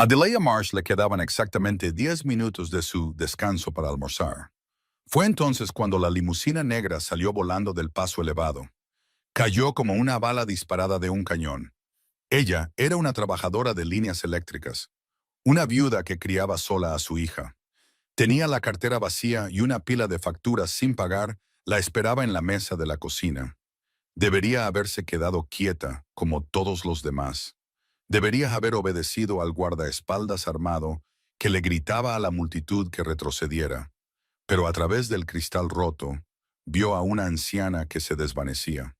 A Delia Marsh le quedaban exactamente 10 minutos de su descanso para almorzar. Fue entonces cuando la limusina negra salió volando del paso elevado. Cayó como una bala disparada de un cañón. Ella era una trabajadora de líneas eléctricas, una viuda que criaba sola a su hija. Tenía la cartera vacía y una pila de facturas sin pagar la esperaba en la mesa de la cocina. Debería haberse quedado quieta, como todos los demás. Debería haber obedecido al guardaespaldas armado que le gritaba a la multitud que retrocediera, pero a través del cristal roto, vio a una anciana que se desvanecía.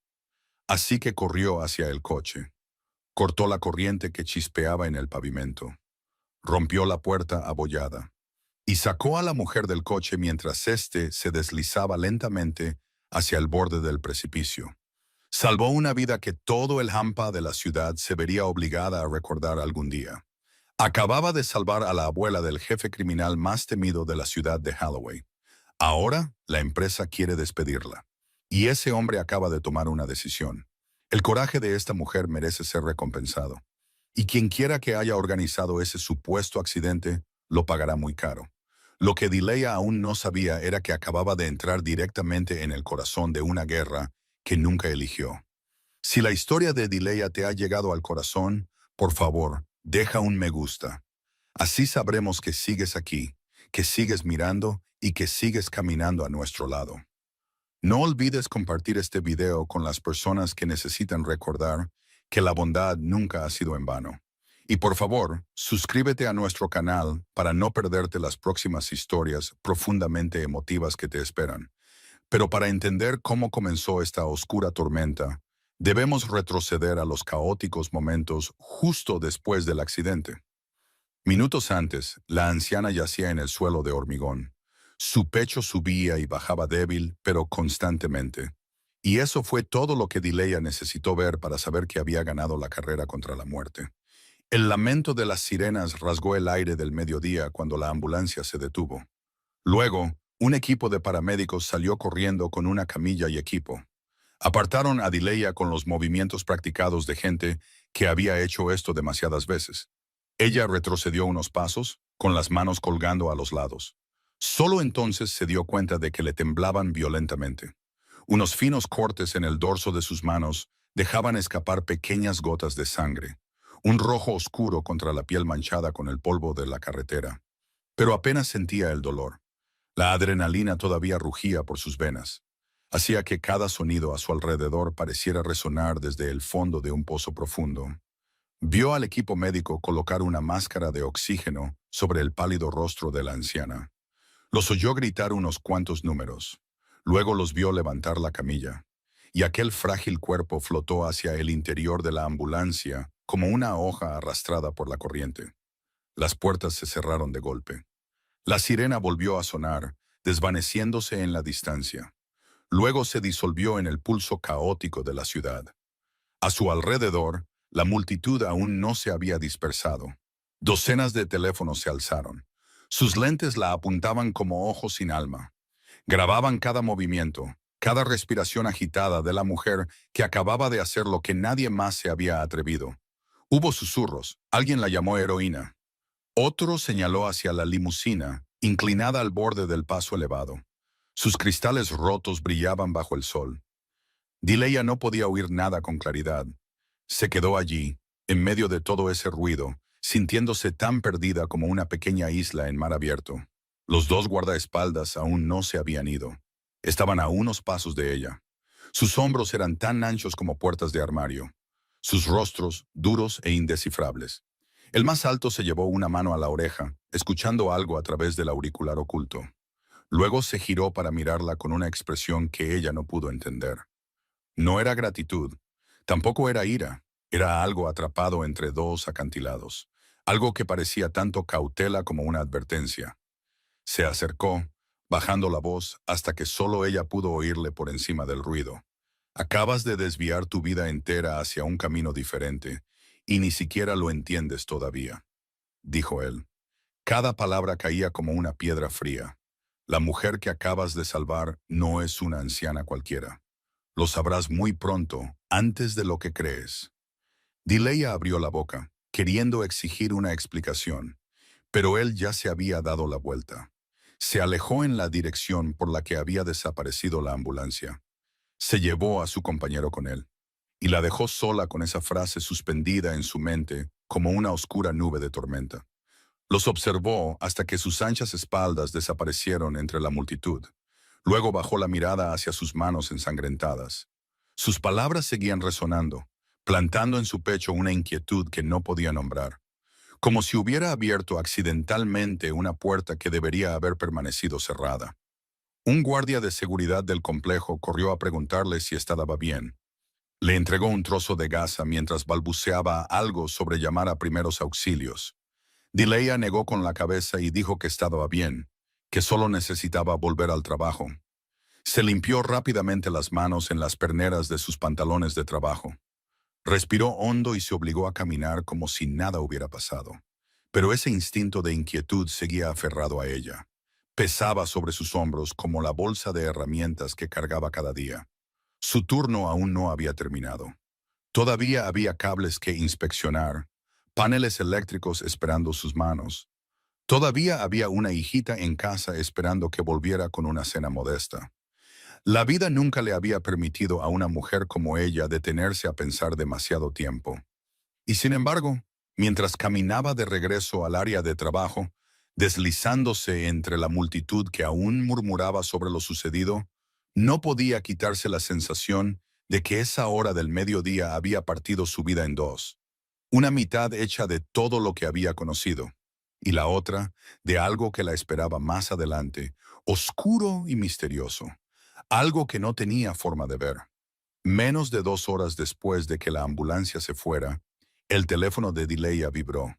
Así que corrió hacia el coche. Cortó la corriente que chispeaba en el pavimento. Rompió la puerta abollada y sacó a la mujer del coche mientras éste se deslizaba lentamente hacia el borde del precipicio. Salvó una vida que todo el hampa de la ciudad se vería obligada a recordar algún día. Acababa de salvar a la abuela del jefe criminal más temido de la ciudad de Holloway. Ahora, la empresa quiere despedirla. Y ese hombre acaba de tomar una decisión. El coraje de esta mujer merece ser recompensado. Y quien quiera que haya organizado ese supuesto accidente, lo pagará muy caro. Lo que Delia aún no sabía era que acababa de entrar directamente en el corazón de una guerra que nunca eligió. Si la historia de Delia te ha llegado al corazón, por favor, deja un me gusta. Así sabremos que sigues aquí, que sigues mirando y que sigues caminando a nuestro lado. No olvides compartir este video con las personas que necesitan recordar que la bondad nunca ha sido en vano. Y por favor, suscríbete a nuestro canal para no perderte las próximas historias profundamente emotivas que te esperan. Pero para entender cómo comenzó esta oscura tormenta, debemos retroceder a los caóticos momentos justo después del accidente. Minutos antes, la anciana yacía en el suelo de hormigón. Su pecho subía y bajaba débil, pero constantemente. Y eso fue todo lo que Delia necesitó ver para saber que había ganado la carrera contra la muerte. El lamento de las sirenas rasgó el aire del mediodía cuando la ambulancia se detuvo. Luego, un equipo de paramédicos salió corriendo con una camilla y equipo. Apartaron a Delia con los movimientos practicados de gente que había hecho esto demasiadas veces. Ella retrocedió unos pasos, con las manos colgando a los lados. Solo entonces se dio cuenta de que le temblaban violentamente. Unos finos cortes en el dorso de sus manos dejaban escapar pequeñas gotas de sangre, un rojo oscuro contra la piel manchada con el polvo de la carretera. Pero apenas sentía el dolor. La adrenalina todavía rugía por sus venas. Hacía que cada sonido a su alrededor pareciera resonar desde el fondo de un pozo profundo. Vio al equipo médico colocar una máscara de oxígeno sobre el pálido rostro de la anciana. Los oyó gritar unos cuantos números. Luego los vio levantar la camilla, y aquel frágil cuerpo flotó hacia el interior de la ambulancia como una hoja arrastrada por la corriente. Las puertas se cerraron de golpe. La sirena volvió a sonar, desvaneciéndose en la distancia. Luego se disolvió en el pulso caótico de la ciudad. A su alrededor, la multitud aún no se había dispersado. Docenas de teléfonos se alzaron. Sus lentes la apuntaban como ojos sin alma. Grababan cada movimiento, cada respiración agitada de la mujer que acababa de hacer lo que nadie más se había atrevido. Hubo susurros. Alguien la llamó heroína. Otro señaló hacia la limusina, inclinada al borde del paso elevado. Sus cristales rotos brillaban bajo el sol. Delia no podía oír nada con claridad. Se quedó allí, en medio de todo ese ruido, sintiéndose tan perdida como una pequeña isla en mar abierto. Los dos guardaespaldas aún no se habían ido. Estaban a unos pasos de ella. Sus hombros eran tan anchos como puertas de armario. Sus rostros, duros e indescifrables. El más alto se llevó una mano a la oreja, escuchando algo a través del auricular oculto. Luego se giró para mirarla con una expresión que ella no pudo entender. No era gratitud, tampoco era ira, era algo atrapado entre dos acantilados, algo que parecía tanto cautela como una advertencia. Se acercó, bajando la voz hasta que solo ella pudo oírle por encima del ruido. Acabas de desviar tu vida entera hacia un camino diferente, y ni siquiera lo entiendes todavía, dijo él. Cada palabra caía como una piedra fría. La mujer que acabas de salvar no es una anciana cualquiera. Lo sabrás muy pronto, antes de lo que crees. Delia abrió la boca, queriendo exigir una explicación, pero él ya se había dado la vuelta. Se alejó en la dirección por la que había desaparecido la ambulancia. Se llevó a su compañero con él y la dejó sola con esa frase suspendida en su mente como una oscura nube de tormenta. Los observó hasta que sus anchas espaldas desaparecieron entre la multitud. Luego bajó la mirada hacia sus manos ensangrentadas. Sus palabras seguían resonando, plantando en su pecho una inquietud que no podía nombrar, como si hubiera abierto accidentalmente una puerta que debería haber permanecido cerrada. Un guardia de seguridad del complejo corrió a preguntarle si estaba bien. Le entregó un trozo de gasa mientras balbuceaba algo sobre llamar a primeros auxilios. Dileya negó con la cabeza y dijo que estaba bien, que solo necesitaba volver al trabajo. Se limpió rápidamente las manos en las perneras de sus pantalones de trabajo. Respiró hondo y se obligó a caminar como si nada hubiera pasado. Pero ese instinto de inquietud seguía aferrado a ella. Pesaba sobre sus hombros como la bolsa de herramientas que cargaba cada día. Su turno aún no había terminado. Todavía había cables que inspeccionar, paneles eléctricos esperando sus manos. Todavía había una hijita en casa esperando que volviera con una cena modesta. La vida nunca le había permitido a una mujer como ella detenerse a pensar demasiado tiempo. Y sin embargo, mientras caminaba de regreso al área de trabajo, deslizándose entre la multitud que aún murmuraba sobre lo sucedido, no podía quitarse la sensación de que esa hora del mediodía había partido su vida en dos. Una mitad hecha de todo lo que había conocido, y la otra de algo que la esperaba más adelante, oscuro y misterioso, algo que no tenía forma de ver. Menos de 2 horas después de que la ambulancia se fuera, el teléfono de Dileya vibró.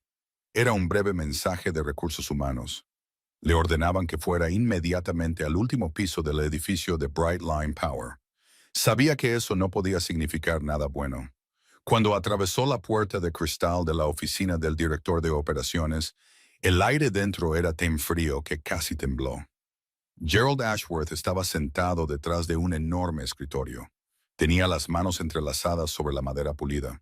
Era un breve mensaje de recursos humanos. Le ordenaban que fuera inmediatamente al último piso del edificio de Bright Line Power. Sabía que eso no podía significar nada bueno. Cuando atravesó la puerta de cristal de la oficina del director de operaciones, el aire dentro era tan frío que casi tembló. Gerald Ashworth estaba sentado detrás de un enorme escritorio. Tenía las manos entrelazadas sobre la madera pulida.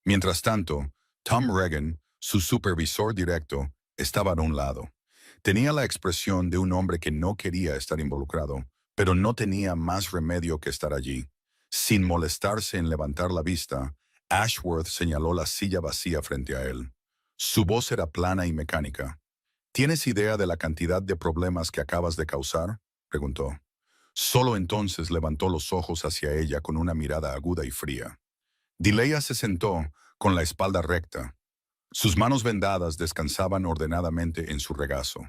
Mientras tanto, Tom Regan, su supervisor directo, estaba a un lado. Tenía la expresión de un hombre que no quería estar involucrado, pero no tenía más remedio que estar allí. Sin molestarse en levantar la vista, Ashworth señaló la silla vacía frente a él. Su voz era plana y mecánica. ¿Tienes idea de la cantidad de problemas que acabas de causar?, preguntó. Solo entonces levantó los ojos hacia ella con una mirada aguda y fría. Dileya se sentó, con la espalda recta. Sus manos vendadas descansaban ordenadamente en su regazo.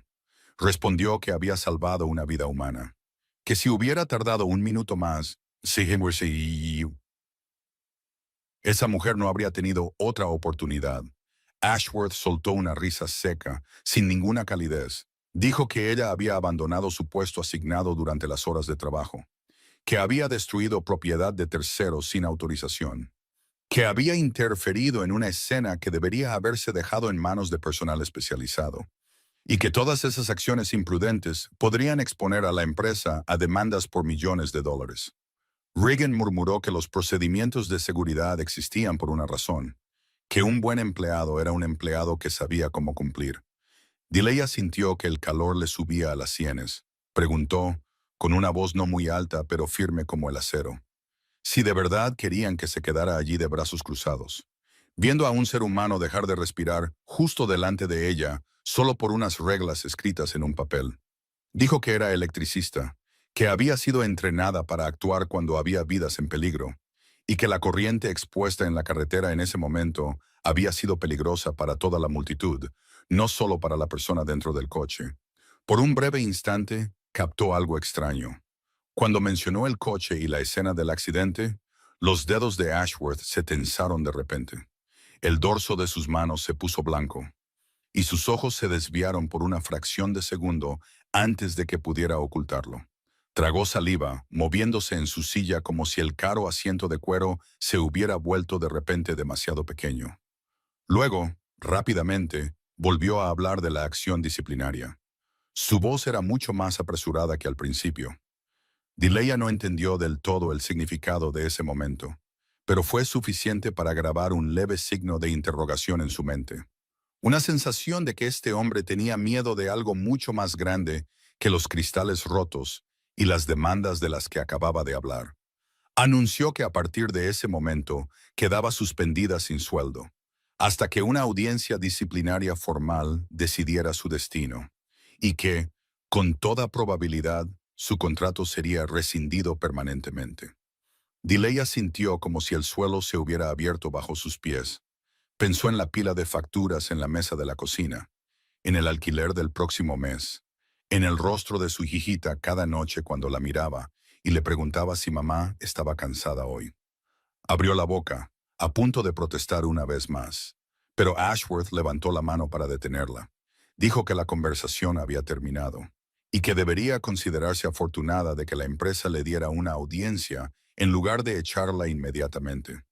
Respondió que había salvado una vida humana. Que si hubiera tardado un minuto más, esa mujer no habría tenido otra oportunidad. Ashworth soltó una risa seca, sin ninguna calidez. Dijo que ella había abandonado su puesto asignado durante las horas de trabajo, que había destruido propiedad de terceros sin autorización, que había interferido en una escena que debería haberse dejado en manos de personal especializado, y que todas esas acciones imprudentes podrían exponer a la empresa a demandas por millones de dólares. Regan murmuró que los procedimientos de seguridad existían por una razón, que un buen empleado era un empleado que sabía cómo cumplir. Dileya sintió que el calor le subía a las sienes. Preguntó, con una voz no muy alta pero firme como el acero, si de verdad querían que se quedara allí de brazos cruzados, viendo a un ser humano dejar de respirar justo delante de ella, solo por unas reglas escritas en un papel. Dijo que era electricista, que había sido entrenada para actuar cuando había vidas en peligro, y que la corriente expuesta en la carretera en ese momento había sido peligrosa para toda la multitud, no solo para la persona dentro del coche. Por un breve instante, captó algo extraño. Cuando mencionó el coche y la escena del accidente, los dedos de Ashworth se tensaron de repente. El dorso de sus manos se puso blanco, y sus ojos se desviaron por una fracción de segundo antes de que pudiera ocultarlo. Tragó saliva, moviéndose en su silla como si el caro asiento de cuero se hubiera vuelto de repente demasiado pequeño. Luego, rápidamente, volvió a hablar de la acción disciplinaria. Su voz era mucho más apresurada que al principio. Dileya no entendió del todo el significado de ese momento, pero fue suficiente para grabar un leve signo de interrogación en su mente. Una sensación de que este hombre tenía miedo de algo mucho más grande que los cristales rotos y las demandas de las que acababa de hablar. Anunció que a partir de ese momento quedaba suspendida sin sueldo, hasta que una audiencia disciplinaria formal decidiera su destino, y que, con toda probabilidad, su contrato sería rescindido permanentemente. Dileya sintió como si el suelo se hubiera abierto bajo sus pies. Pensó en la pila de facturas en la mesa de la cocina, en el alquiler del próximo mes, en el rostro de su hijita cada noche cuando la miraba y le preguntaba si mamá estaba cansada hoy. Abrió la boca, a punto de protestar una vez más, pero Ashworth levantó la mano para detenerla. Dijo que la conversación había terminado y que debería considerarse afortunada de que la empresa le diera una audiencia en lugar de echarla inmediatamente.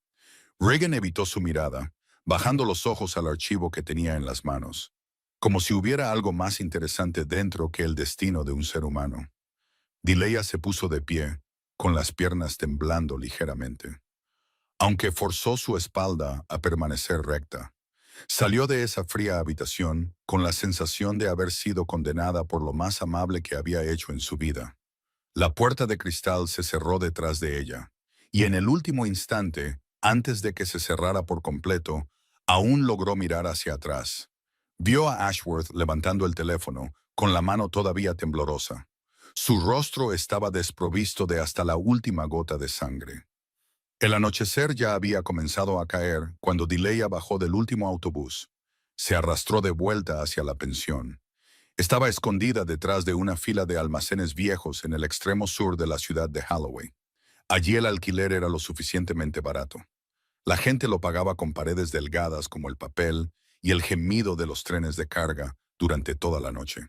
Reagan evitó su mirada, bajando los ojos al archivo que tenía en las manos, como si hubiera algo más interesante dentro que el destino de un ser humano. Dileya se puso de pie, con las piernas temblando ligeramente. Aunque forzó su espalda a permanecer recta, salió de esa fría habitación con la sensación de haber sido condenada por lo más amable que había hecho en su vida. La puerta de cristal se cerró detrás de ella, y en el último instante, antes de que se cerrara por completo, aún logró mirar hacia atrás. Vio a Ashworth levantando el teléfono, con la mano todavía temblorosa. Su rostro estaba desprovisto de hasta la última gota de sangre. El anochecer ya había comenzado a caer cuando Dileya bajó del último autobús. Se arrastró de vuelta hacia la pensión. Estaba escondida detrás de una fila de almacenes viejos en el extremo sur de la ciudad de Holloway. Allí el alquiler era lo suficientemente barato. La gente lo pagaba con paredes delgadas como el papel y el gemido de los trenes de carga durante toda la noche.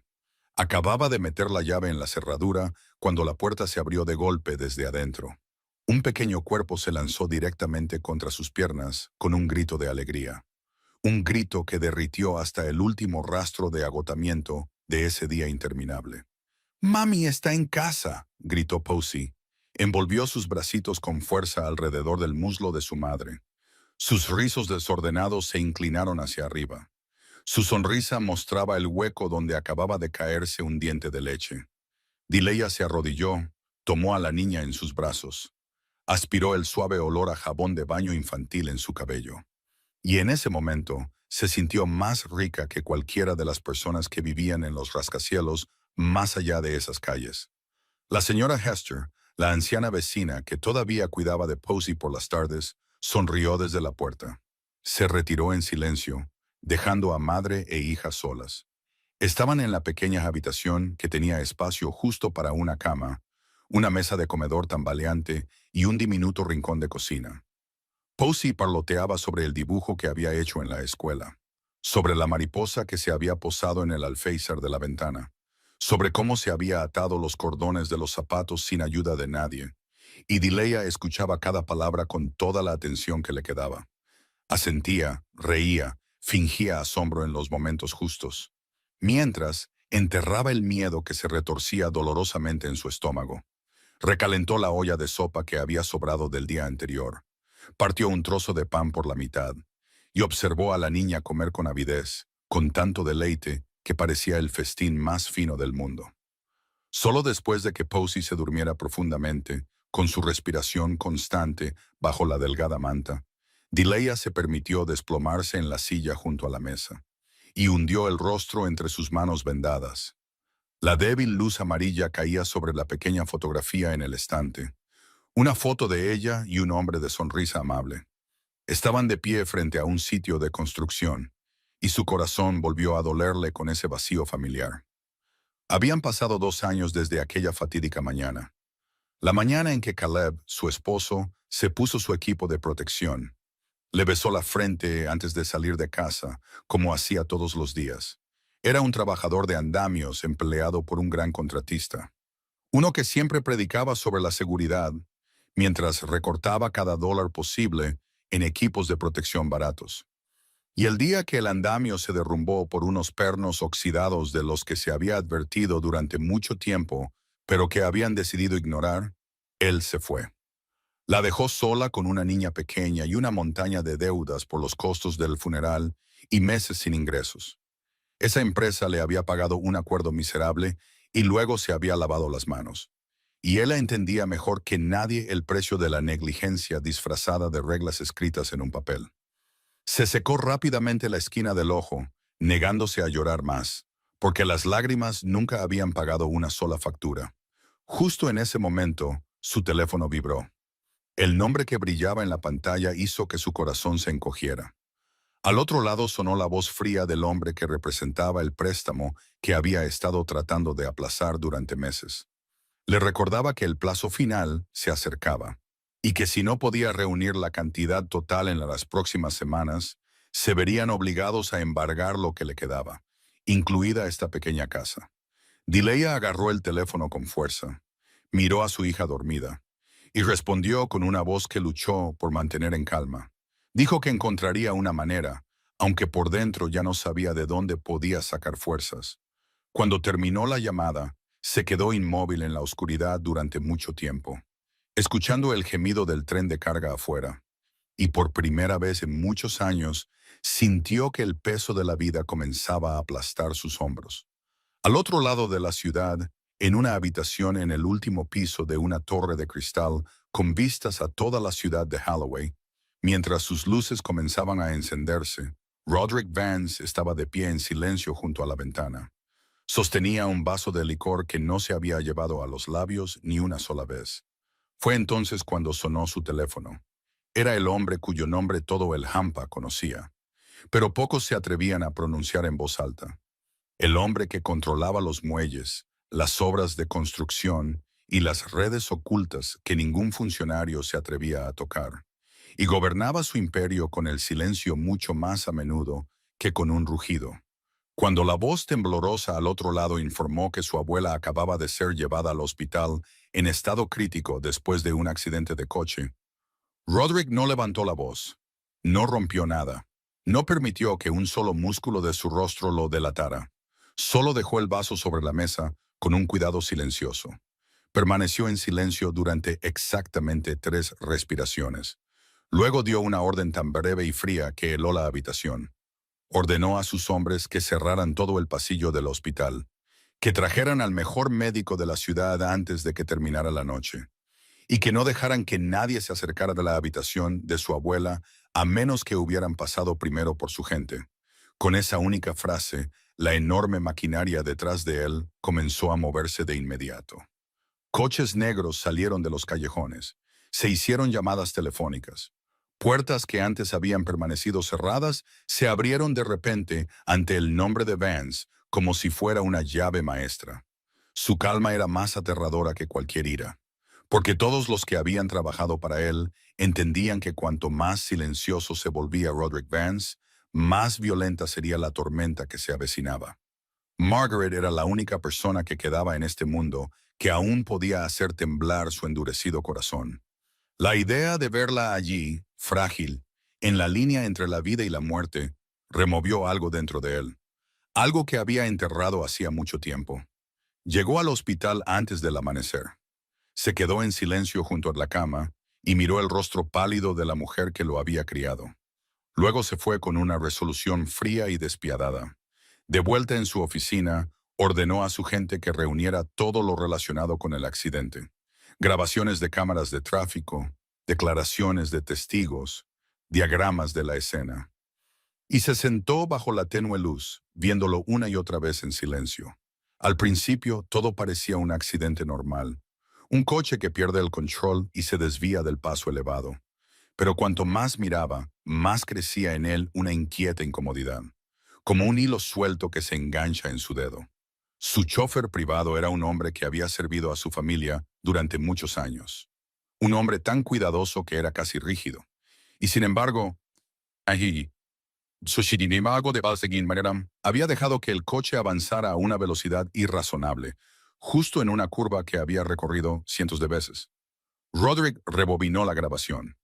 Acababa de meter la llave en la cerradura cuando la puerta se abrió de golpe desde adentro. Un pequeño cuerpo se lanzó directamente contra sus piernas con un grito de alegría. Un grito que derritió hasta el último rastro de agotamiento de ese día interminable. «¡Mami está en casa!», gritó Posey. Envolvió sus bracitos con fuerza alrededor del muslo de su madre. Sus rizos desordenados se inclinaron hacia arriba. Su sonrisa mostraba el hueco donde acababa de caerse un diente de leche. Dileya se arrodilló, tomó a la niña en sus brazos. Aspiró el suave olor a jabón de baño infantil en su cabello. Y en ese momento se sintió más rica que cualquiera de las personas que vivían en los rascacielos más allá de esas calles. La señora Hester, la anciana vecina que todavía cuidaba de Posey por las tardes, sonrió desde la puerta. Se retiró en silencio, dejando a madre e hija solas. Estaban en la pequeña habitación que tenía espacio justo para una cama, una mesa de comedor tambaleante y un diminuto rincón de cocina. Posey parloteaba sobre el dibujo que había hecho en la escuela, sobre la mariposa que se había posado en el alféizar de la ventana, sobre cómo se había atado los cordones de los zapatos sin ayuda de nadie, y Dileya escuchaba cada palabra con toda la atención que le quedaba. Asentía, reía, fingía asombro en los momentos justos, mientras enterraba el miedo que se retorcía dolorosamente en su estómago. Recalentó la olla de sopa que había sobrado del día anterior. Partió un trozo de pan por la mitad y observó a la niña comer con avidez, con tanto deleite que parecía el festín más fino del mundo. Solo después de que Posey se durmiera profundamente, con su respiración constante bajo la delgada manta, Dileya se permitió desplomarse en la silla junto a la mesa y hundió el rostro entre sus manos vendadas. La débil luz amarilla caía sobre la pequeña fotografía en el estante. Una foto de ella y un hombre de sonrisa amable. Estaban de pie frente a un sitio de construcción, y su corazón volvió a dolerle con ese vacío familiar. Habían pasado 2 años desde aquella fatídica mañana. La mañana en que Caleb, su esposo, se puso su equipo de protección. Le besó la frente antes de salir de casa, como hacía todos los días. Era un trabajador de andamios empleado por un gran contratista. Uno que siempre predicaba sobre la seguridad, mientras recortaba cada dólar posible en equipos de protección baratos. Y el día que el andamio se derrumbó por unos pernos oxidados de los que se había advertido durante mucho tiempo, pero que habían decidido ignorar, él se fue. La dejó sola con una niña pequeña y una montaña de deudas por los costos del funeral y meses sin ingresos. Esa empresa le había pagado un acuerdo miserable y luego se había lavado las manos. Y él entendía mejor que nadie el precio de la negligencia disfrazada de reglas escritas en un papel. Se secó rápidamente la esquina del ojo, negándose a llorar más, porque las lágrimas nunca habían pagado una sola factura. Justo en ese momento, su teléfono vibró. El nombre que brillaba en la pantalla hizo que su corazón se encogiera. Al otro lado sonó la voz fría del hombre que representaba el préstamo que había estado tratando de aplazar durante meses. Le recordaba que el plazo final se acercaba y que si no podía reunir la cantidad total en las próximas semanas, se verían obligados a embargar lo que le quedaba, incluida esta pequeña casa. Dileya agarró el teléfono con fuerza, miró a su hija dormida y respondió con una voz que luchó por mantener en calma. Dijo que encontraría una manera, aunque por dentro ya no sabía de dónde podía sacar fuerzas. Cuando terminó la llamada, se quedó inmóvil en la oscuridad durante mucho tiempo, escuchando el gemido del tren de carga afuera, y por primera vez en muchos años sintió que el peso de la vida comenzaba a aplastar sus hombros. Al otro lado de la ciudad, en una habitación en el último piso de una torre de cristal con vistas a toda la ciudad de Holloway, mientras sus luces comenzaban a encenderse, Roderick Vance estaba de pie en silencio junto a la ventana. Sostenía un vaso de licor que no se había llevado a los labios ni una sola vez. Fue entonces cuando sonó su teléfono. Era el hombre cuyo nombre todo el Hampa conocía, pero pocos se atrevían a pronunciar en voz alta. El hombre que controlaba los muelles, las obras de construcción y las redes ocultas que ningún funcionario se atrevía a tocar, y gobernaba su imperio con el silencio mucho más a menudo que con un rugido. Cuando la voz temblorosa al otro lado informó que su abuela acababa de ser llevada al hospital en estado crítico después de un accidente de coche, Roderick no levantó la voz, no rompió nada, no permitió que un solo músculo de su rostro lo delatara. Solo dejó el vaso sobre la mesa con un cuidado silencioso. Permaneció en silencio durante exactamente 3 respiraciones. Luego dio una orden tan breve y fría que heló la habitación. Ordenó a sus hombres que cerraran todo el pasillo del hospital, que trajeran al mejor médico de la ciudad antes de que terminara la noche, y que no dejaran que nadie se acercara de la habitación de su abuela a menos que hubieran pasado primero por su gente. Con esa única frase, la enorme maquinaria detrás de él comenzó a moverse de inmediato. Coches negros salieron de los callejones. Se hicieron llamadas telefónicas. Puertas que antes habían permanecido cerradas se abrieron de repente ante el nombre de Vance como si fuera una llave maestra. Su calma era más aterradora que cualquier ira, porque todos los que habían trabajado para él entendían que cuanto más silencioso se volvía Roderick Vance, más violenta sería la tormenta que se avecinaba. Margaret era la única persona que quedaba en este mundo que aún podía hacer temblar su endurecido corazón. La idea de verla allí, frágil, en la línea entre la vida y la muerte, removió algo dentro de él, algo que había enterrado hacía mucho tiempo. Llegó al hospital antes del amanecer. Se quedó en silencio junto a la cama y miró el rostro pálido de la mujer que lo había criado. Luego se fue con una resolución fría y despiadada. De vuelta en su oficina, ordenó a su gente que reuniera todo lo relacionado con el accidente. Grabaciones de cámaras de tráfico, declaraciones de testigos, diagramas de la escena. Y se sentó bajo la tenue luz, viéndolo una y otra vez en silencio. Al principio todo parecía un accidente normal, un coche que pierde el control y se desvía del paso elevado. Pero cuanto más miraba, más crecía en él una inquieta incomodidad, como un hilo suelto que se engancha en su dedo. Su chofer privado era un hombre que había servido a su familia durante muchos años. Un hombre tan cuidadoso que era casi rígido. Y sin embargo, allí, había dejado que el coche avanzara a una velocidad irrazonable, justo en una curva que había recorrido cientos de veces. Roderick rebobinó la grabación.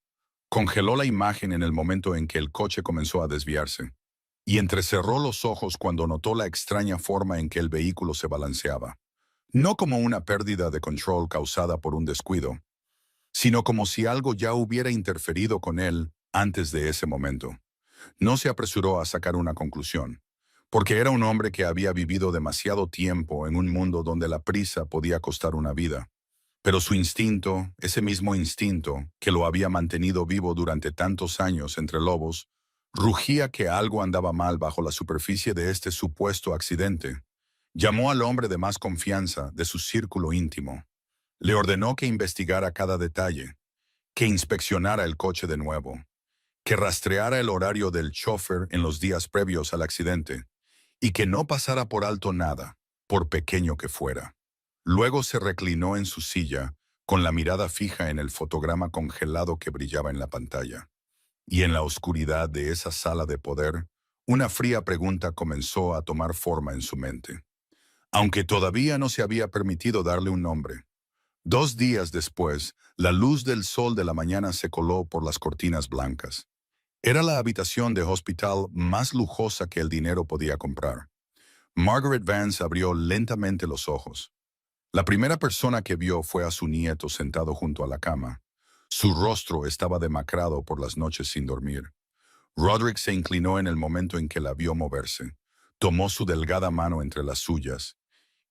Congeló la imagen en el momento en que el coche comenzó a desviarse, y entrecerró los ojos cuando notó la extraña forma en que el vehículo se balanceaba. No como una pérdida de control causada por un descuido, sino como si algo ya hubiera interferido con él antes de ese momento. No se apresuró a sacar una conclusión, porque era un hombre que había vivido demasiado tiempo en un mundo donde la prisa podía costar una vida. Pero su instinto, ese mismo instinto que lo había mantenido vivo durante tantos años entre lobos, rugía que algo andaba mal bajo la superficie de este supuesto accidente. Llamó al hombre de más confianza de su círculo íntimo. Le ordenó que investigara cada detalle, que inspeccionara el coche de nuevo, que rastreara el horario del chofer en los días previos al accidente y que no pasara por alto nada, por pequeño que fuera. Luego se reclinó en su silla, con la mirada fija en el fotograma congelado que brillaba en la pantalla. Y en la oscuridad de esa sala de poder, una fría pregunta comenzó a tomar forma en su mente. Aunque todavía no se había permitido darle un nombre. 2 días después, la luz del sol de la mañana se coló por las cortinas blancas. Era la habitación de hospital más lujosa que el dinero podía comprar. Margaret Vance abrió lentamente los ojos. La primera persona que vio fue a su nieto sentado junto a la cama. Su rostro estaba demacrado por las noches sin dormir. Roderick se inclinó en el momento en que la vio moverse. Tomó su delgada mano entre las suyas.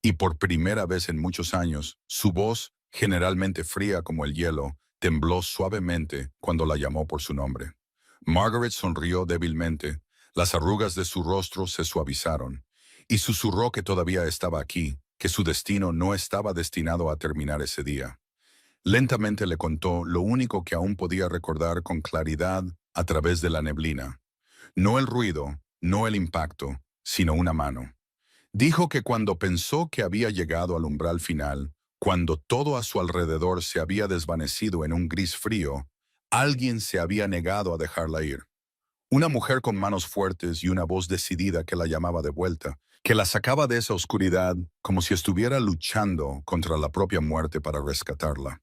Y por primera vez en muchos años, su voz, generalmente fría como el hielo, tembló suavemente cuando la llamó por su nombre. Margaret sonrió débilmente, las arrugas de su rostro se suavizaron, y susurró que todavía estaba aquí, que su destino no estaba destinado a terminar ese día. Lentamente le contó lo único que aún podía recordar con claridad a través de la neblina. No el ruido, no el impacto, sino una mano. Dijo que cuando pensó que había llegado al umbral final, cuando todo a su alrededor se había desvanecido en un gris frío, alguien se había negado a dejarla ir. Una mujer con manos fuertes y una voz decidida que la llamaba de vuelta, que la sacaba de esa oscuridad como si estuviera luchando contra la propia muerte para rescatarla.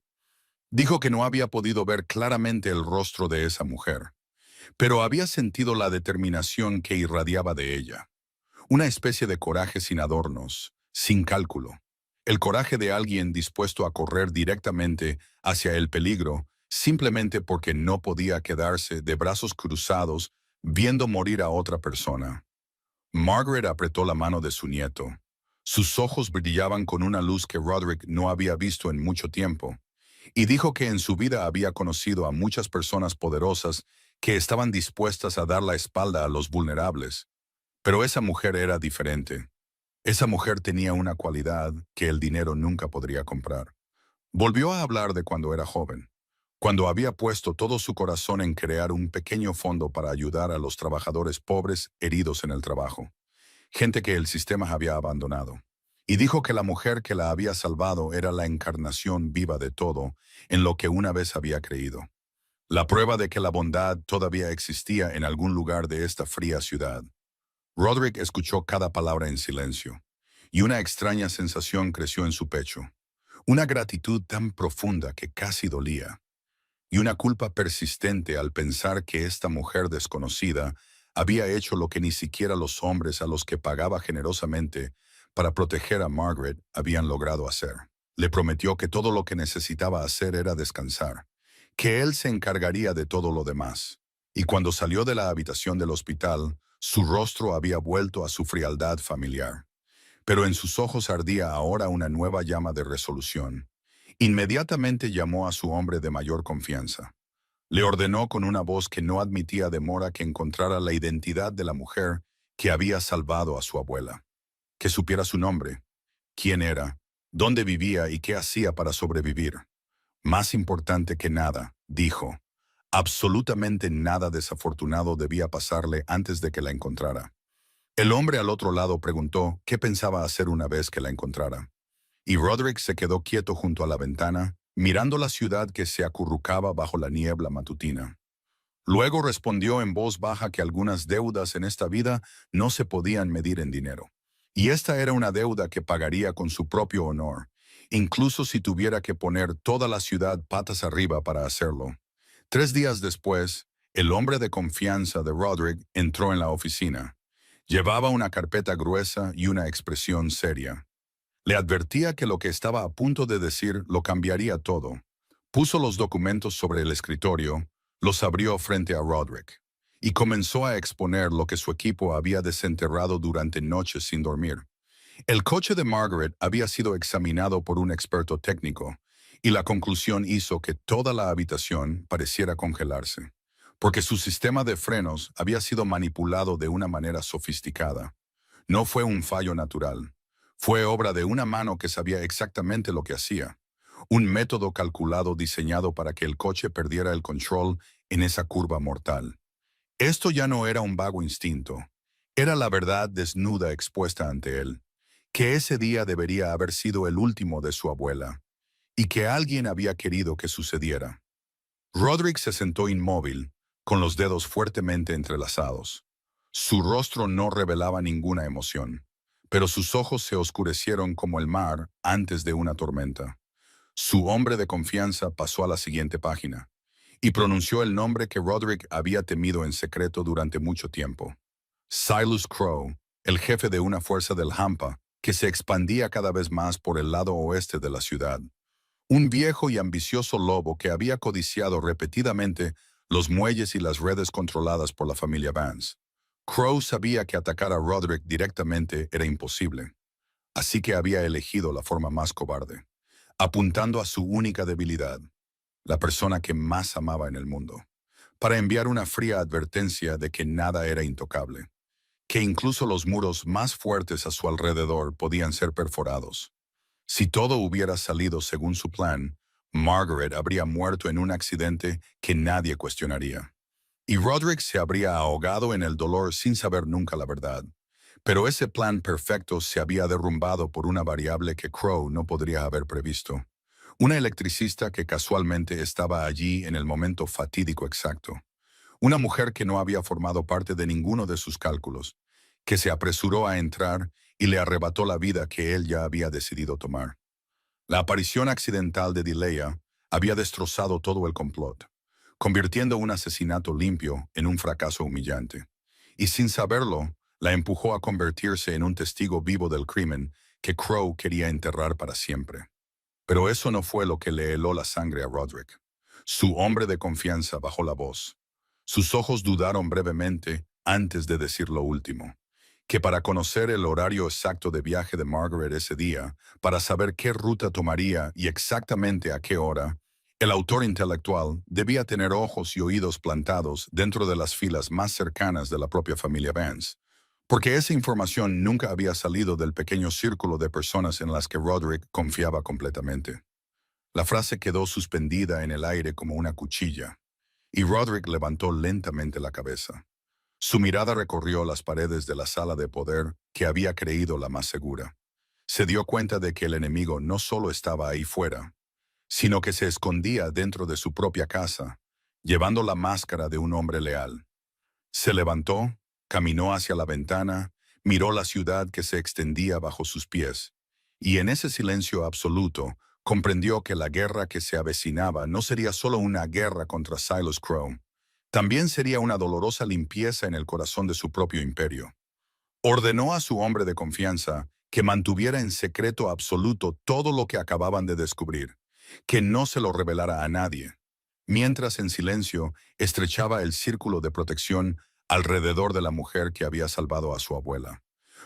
Dijo que no había podido ver claramente el rostro de esa mujer, pero había sentido la determinación que irradiaba de ella. Una especie de coraje sin adornos, sin cálculo. El coraje de alguien dispuesto a correr directamente hacia el peligro simplemente porque no podía quedarse de brazos cruzados viendo morir a otra persona. Margaret apretó la mano de su nieto. Sus ojos brillaban con una luz que Roderick no había visto en mucho tiempo, y dijo que en su vida había conocido a muchas personas poderosas que estaban dispuestas a dar la espalda a los vulnerables. Pero esa mujer era diferente. Esa mujer tenía una cualidad que el dinero nunca podría comprar. Volvió a hablar de cuando era joven, cuando había puesto todo su corazón en crear un pequeño fondo para ayudar a los trabajadores pobres heridos en el trabajo, gente que el sistema había abandonado. Y dijo que la mujer que la había salvado era la encarnación viva de todo en lo que una vez había creído. La prueba de que la bondad todavía existía en algún lugar de esta fría ciudad. Roderick escuchó cada palabra en silencio, y una extraña sensación creció en su pecho. Una gratitud tan profunda que casi dolía, y una culpa persistente al pensar que esta mujer desconocida había hecho lo que ni siquiera los hombres a los que pagaba generosamente para proteger a Margaret habían logrado hacer. Le prometió que todo lo que necesitaba hacer era descansar, que él se encargaría de todo lo demás. Y cuando salió de la habitación del hospital, su rostro había vuelto a su frialdad familiar. Pero en sus ojos ardía ahora una nueva llama de resolución. Inmediatamente llamó a su hombre de mayor confianza. Le ordenó con una voz que no admitía demora que encontrara la identidad de la mujer que había salvado a su abuela. Que supiera su nombre, quién era, dónde vivía y qué hacía para sobrevivir. Más importante que nada, dijo, absolutamente nada desafortunado debía pasarle antes de que la encontrara. El hombre al otro lado preguntó qué pensaba hacer una vez que la encontrara. Y Roderick se quedó quieto junto a la ventana, mirando la ciudad que se acurrucaba bajo la niebla matutina. Luego respondió en voz baja que algunas deudas en esta vida no se podían medir en dinero. Y esta era una deuda que pagaría con su propio honor, incluso si tuviera que poner toda la ciudad patas arriba para hacerlo. 3 días después, el hombre de confianza de Roderick entró en la oficina. Llevaba una carpeta gruesa y una expresión seria. Le advertía que lo que estaba a punto de decir lo cambiaría todo. Puso los documentos sobre el escritorio, los abrió frente a Roderick y comenzó a exponer lo que su equipo había desenterrado durante noches sin dormir. El coche de Margaret había sido examinado por un experto técnico y la conclusión hizo que toda la habitación pareciera congelarse, porque su sistema de frenos había sido manipulado de una manera sofisticada. No fue un fallo natural. Fue obra de una mano que sabía exactamente lo que hacía. Un método calculado diseñado para que el coche perdiera el control en esa curva mortal. Esto ya no era un vago instinto. Era la verdad desnuda expuesta ante él. Que ese día debería haber sido el último de su abuela. Y que alguien había querido que sucediera. Roderick se sentó inmóvil, con los dedos fuertemente entrelazados. Su rostro no revelaba ninguna emoción, pero sus ojos se oscurecieron como el mar antes de una tormenta. Su hombre de confianza pasó a la siguiente página y pronunció el nombre que Roderick había temido en secreto durante mucho tiempo. Silas Crowe, el jefe de una fuerza del Hampa que se expandía cada vez más por el lado oeste de la ciudad. Un viejo y ambicioso lobo que había codiciado repetidamente los muelles y las redes controladas por la familia Vance. Crowe sabía que atacar a Roderick directamente era imposible, así que había elegido la forma más cobarde, apuntando a su única debilidad, la persona que más amaba en el mundo, para enviar una fría advertencia de que nada era intocable, que incluso los muros más fuertes a su alrededor podían ser perforados. Si todo hubiera salido según su plan, Margaret habría muerto en un accidente que nadie cuestionaría. Y Roderick se habría ahogado en el dolor sin saber nunca la verdad. Pero ese plan perfecto se había derrumbado por una variable que Crowe no podría haber previsto. Una electricista que casualmente estaba allí en el momento fatídico exacto. Una mujer que no había formado parte de ninguno de sus cálculos, que se apresuró a entrar y le arrebató la vida que él ya había decidido tomar. La aparición accidental de Delia había destrozado todo el complot, convirtiendo un asesinato limpio en un fracaso humillante. Y sin saberlo, la empujó a convertirse en un testigo vivo del crimen que Crowe quería enterrar para siempre. Pero eso no fue lo que le heló la sangre a Roderick. Su hombre de confianza bajó la voz. Sus ojos dudaron brevemente antes de decir lo último, que para conocer el horario exacto de viaje de Margaret ese día, para saber qué ruta tomaría y exactamente a qué hora, el autor intelectual debía tener ojos y oídos plantados dentro de las filas más cercanas de la propia familia Vance, porque esa información nunca había salido del pequeño círculo de personas en las que Roderick confiaba completamente. La frase quedó suspendida en el aire como una cuchilla, y Roderick levantó lentamente la cabeza. Su mirada recorrió las paredes de la sala de poder que había creído la más segura. Se dio cuenta de que el enemigo no solo estaba ahí fuera, sino que se escondía dentro de su propia casa, llevando la máscara de un hombre leal. Se levantó, caminó hacia la ventana, miró la ciudad que se extendía bajo sus pies, y en ese silencio absoluto comprendió que la guerra que se avecinaba no sería solo una guerra contra Silas Crowe, también sería una dolorosa limpieza en el corazón de su propio imperio. Ordenó a su hombre de confianza que mantuviera en secreto absoluto todo lo que acababan de descubrir, que no se lo revelara a nadie, mientras en silencio estrechaba el círculo de protección alrededor de la mujer que había salvado a su abuela.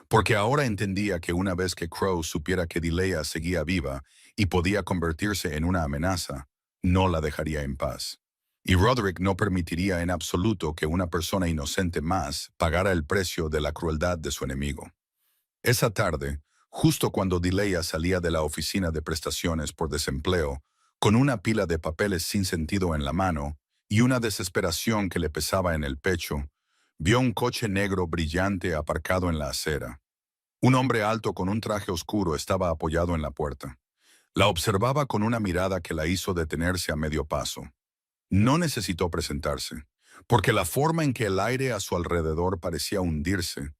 Porque ahora entendía que una vez que Crowe supiera que Delia seguía viva y podía convertirse en una amenaza, no la dejaría en paz. Y Roderick no permitiría en absoluto que una persona inocente más pagara el precio de la crueldad de su enemigo. Esa tarde, justo cuando Delia salía de la oficina de prestaciones por desempleo, con una pila de papeles sin sentido en la mano y una desesperación que le pesaba en el pecho, vio un coche negro brillante aparcado en la acera. Un hombre alto con un traje oscuro estaba apoyado en la puerta. La observaba con una mirada que la hizo detenerse a medio paso. No necesitó presentarse, porque la forma en que el aire a su alrededor parecía hundirse,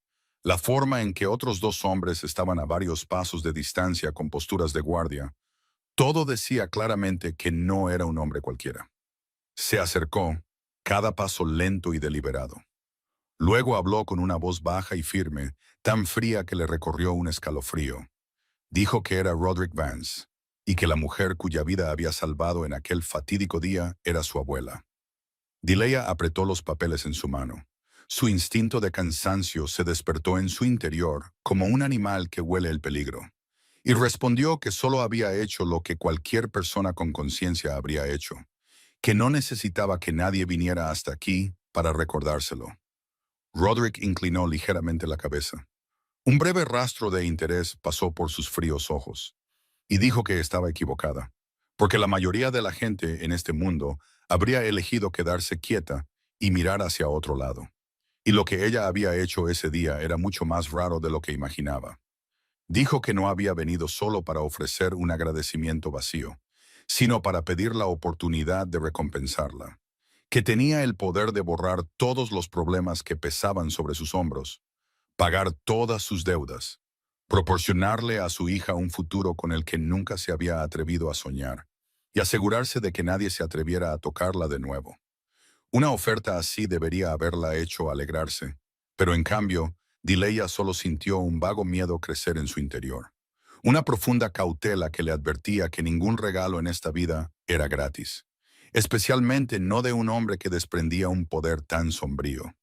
la forma en que otros dos hombres estaban a varios pasos de distancia con posturas de guardia, todo decía claramente que no era un hombre cualquiera. Se acercó, cada paso lento y deliberado. Luego habló con una voz baja y firme, tan fría que le recorrió un escalofrío. Dijo que era Roderick Vance. y que la mujer cuya vida había salvado en aquel fatídico día era su abuela. Dileya apretó los papeles en su mano. Su instinto de cansancio se despertó en su interior como un animal que huele el peligro, y respondió que solo había hecho lo que cualquier persona con conciencia habría hecho, que no necesitaba que nadie viniera hasta aquí para recordárselo. Roderick inclinó ligeramente la cabeza. Un breve rastro de interés pasó por sus fríos ojos, y dijo que estaba equivocada, porque la mayoría de la gente en este mundo habría elegido quedarse quieta y mirar hacia otro lado. Y lo que ella había hecho ese día era mucho más raro de lo que imaginaba. Dijo que no había venido solo para ofrecer un agradecimiento vacío, sino para pedir la oportunidad de recompensarla, que tenía el poder de borrar todos los problemas que pesaban sobre sus hombros, pagar todas sus deudas, proporcionarle a su hija un futuro con el que nunca se había atrevido a soñar, y asegurarse de que nadie se atreviera a tocarla de nuevo. Una oferta así debería haberla hecho alegrarse, pero en cambio, Dileya solo sintió un vago miedo crecer en su interior. Una profunda cautela que le advertía que ningún regalo en esta vida era gratis, especialmente no de un hombre que desprendía un poder tan sombrío.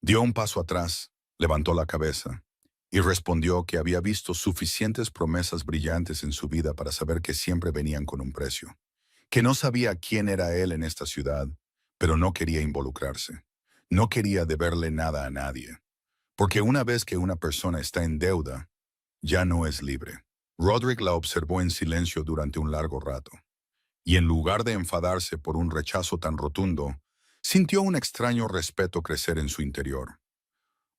Dio un paso atrás, levantó la cabeza y respondió que había visto suficientes promesas brillantes en su vida para saber que siempre venían con un precio, que no sabía quién era él en esta ciudad, pero no quería involucrarse. No quería deberle nada a nadie, porque una vez que una persona está en deuda, ya no es libre. Roderick la observó en silencio durante un largo rato, y en lugar de enfadarse por un rechazo tan rotundo, sintió un extraño respeto crecer en su interior,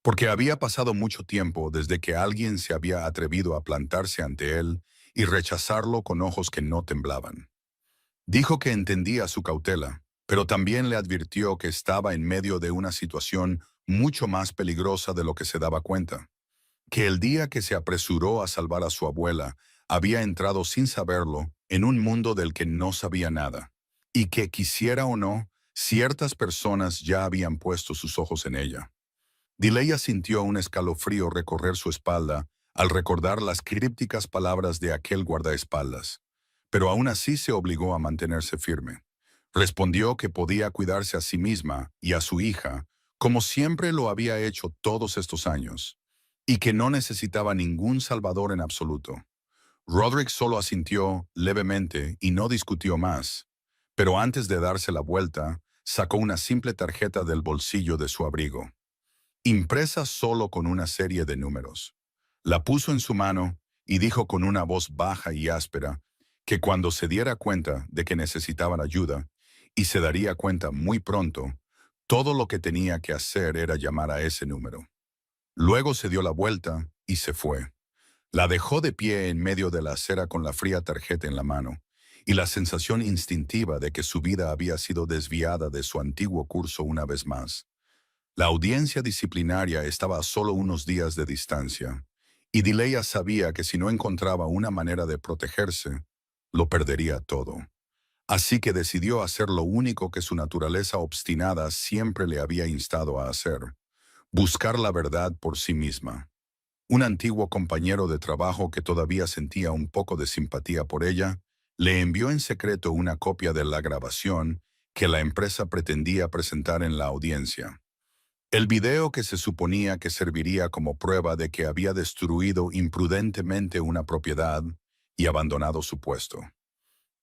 porque había pasado mucho tiempo desde que alguien se había atrevido a plantarse ante él y rechazarlo con ojos que no temblaban. Dijo que entendía su cautela, pero también le advirtió que estaba en medio de una situación mucho más peligrosa de lo que se daba cuenta, que el día que se apresuró a salvar a su abuela había entrado sin saberlo en un mundo del que no sabía nada, y que quisiera o no, ciertas personas ya habían puesto sus ojos en ella. Dileya sintió un escalofrío recorrer su espalda al recordar las crípticas palabras de aquel guardaespaldas, pero aún así se obligó a mantenerse firme. Respondió que podía cuidarse a sí misma y a su hija, como siempre lo había hecho todos estos años, y que no necesitaba ningún salvador en absoluto. Roderick solo asintió levemente y no discutió más, pero antes de darse la vuelta, sacó una simple tarjeta del bolsillo de su abrigo, impresa solo con una serie de números. La puso en su mano y dijo con una voz baja y áspera que cuando se diera cuenta de que necesitaban ayuda, y se daría cuenta muy pronto, todo lo que tenía que hacer era llamar a ese número. Luego se dio la vuelta y se fue. La dejó de pie en medio de la acera con la fría tarjeta en la mano, y la sensación instintiva de que su vida había sido desviada de su antiguo curso una vez más. La audiencia disciplinaria estaba a solo unos días de distancia, y Dileya sabía que si no encontraba una manera de protegerse, lo perdería todo. Así que decidió hacer lo único que su naturaleza obstinada siempre le había instado a hacer: buscar la verdad por sí misma. Un antiguo compañero de trabajo que todavía sentía un poco de simpatía por ella, le envió en secreto una copia de la grabación que la empresa pretendía presentar en la audiencia. El video que se suponía que serviría como prueba de que había destruido imprudentemente una propiedad y abandonado su puesto.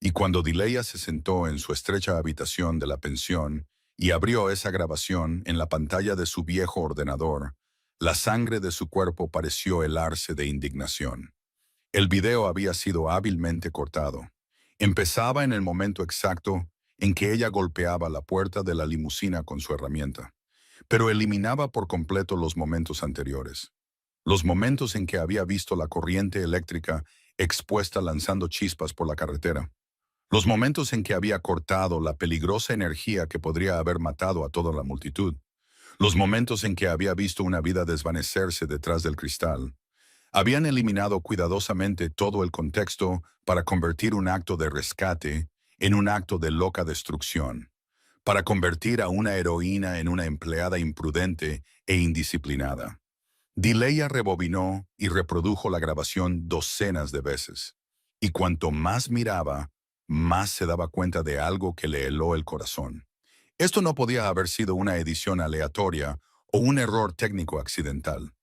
Y cuando Dileya se sentó en su estrecha habitación de la pensión y abrió esa grabación en la pantalla de su viejo ordenador, la sangre de su cuerpo pareció helarse de indignación. El video había sido hábilmente cortado. Empezaba en el momento exacto en que ella golpeaba la puerta de la limusina con su herramienta, pero eliminaba por completo los momentos anteriores. Los momentos en que había visto la corriente eléctrica expuesta lanzando chispas por la carretera. Los momentos en que había cortado la peligrosa energía que podría haber matado a toda la multitud. Los momentos en que había visto una vida desvanecerse detrás del cristal. Habían eliminado cuidadosamente todo el contexto para convertir un acto de rescate en un acto de loca destrucción, para convertir a una heroína en una empleada imprudente e indisciplinada. Dileya rebobinó y reprodujo la grabación docenas de veces, y cuanto más miraba, más se daba cuenta de algo que le heló el corazón. Esto no podía haber sido una edición aleatoria o un error técnico accidental.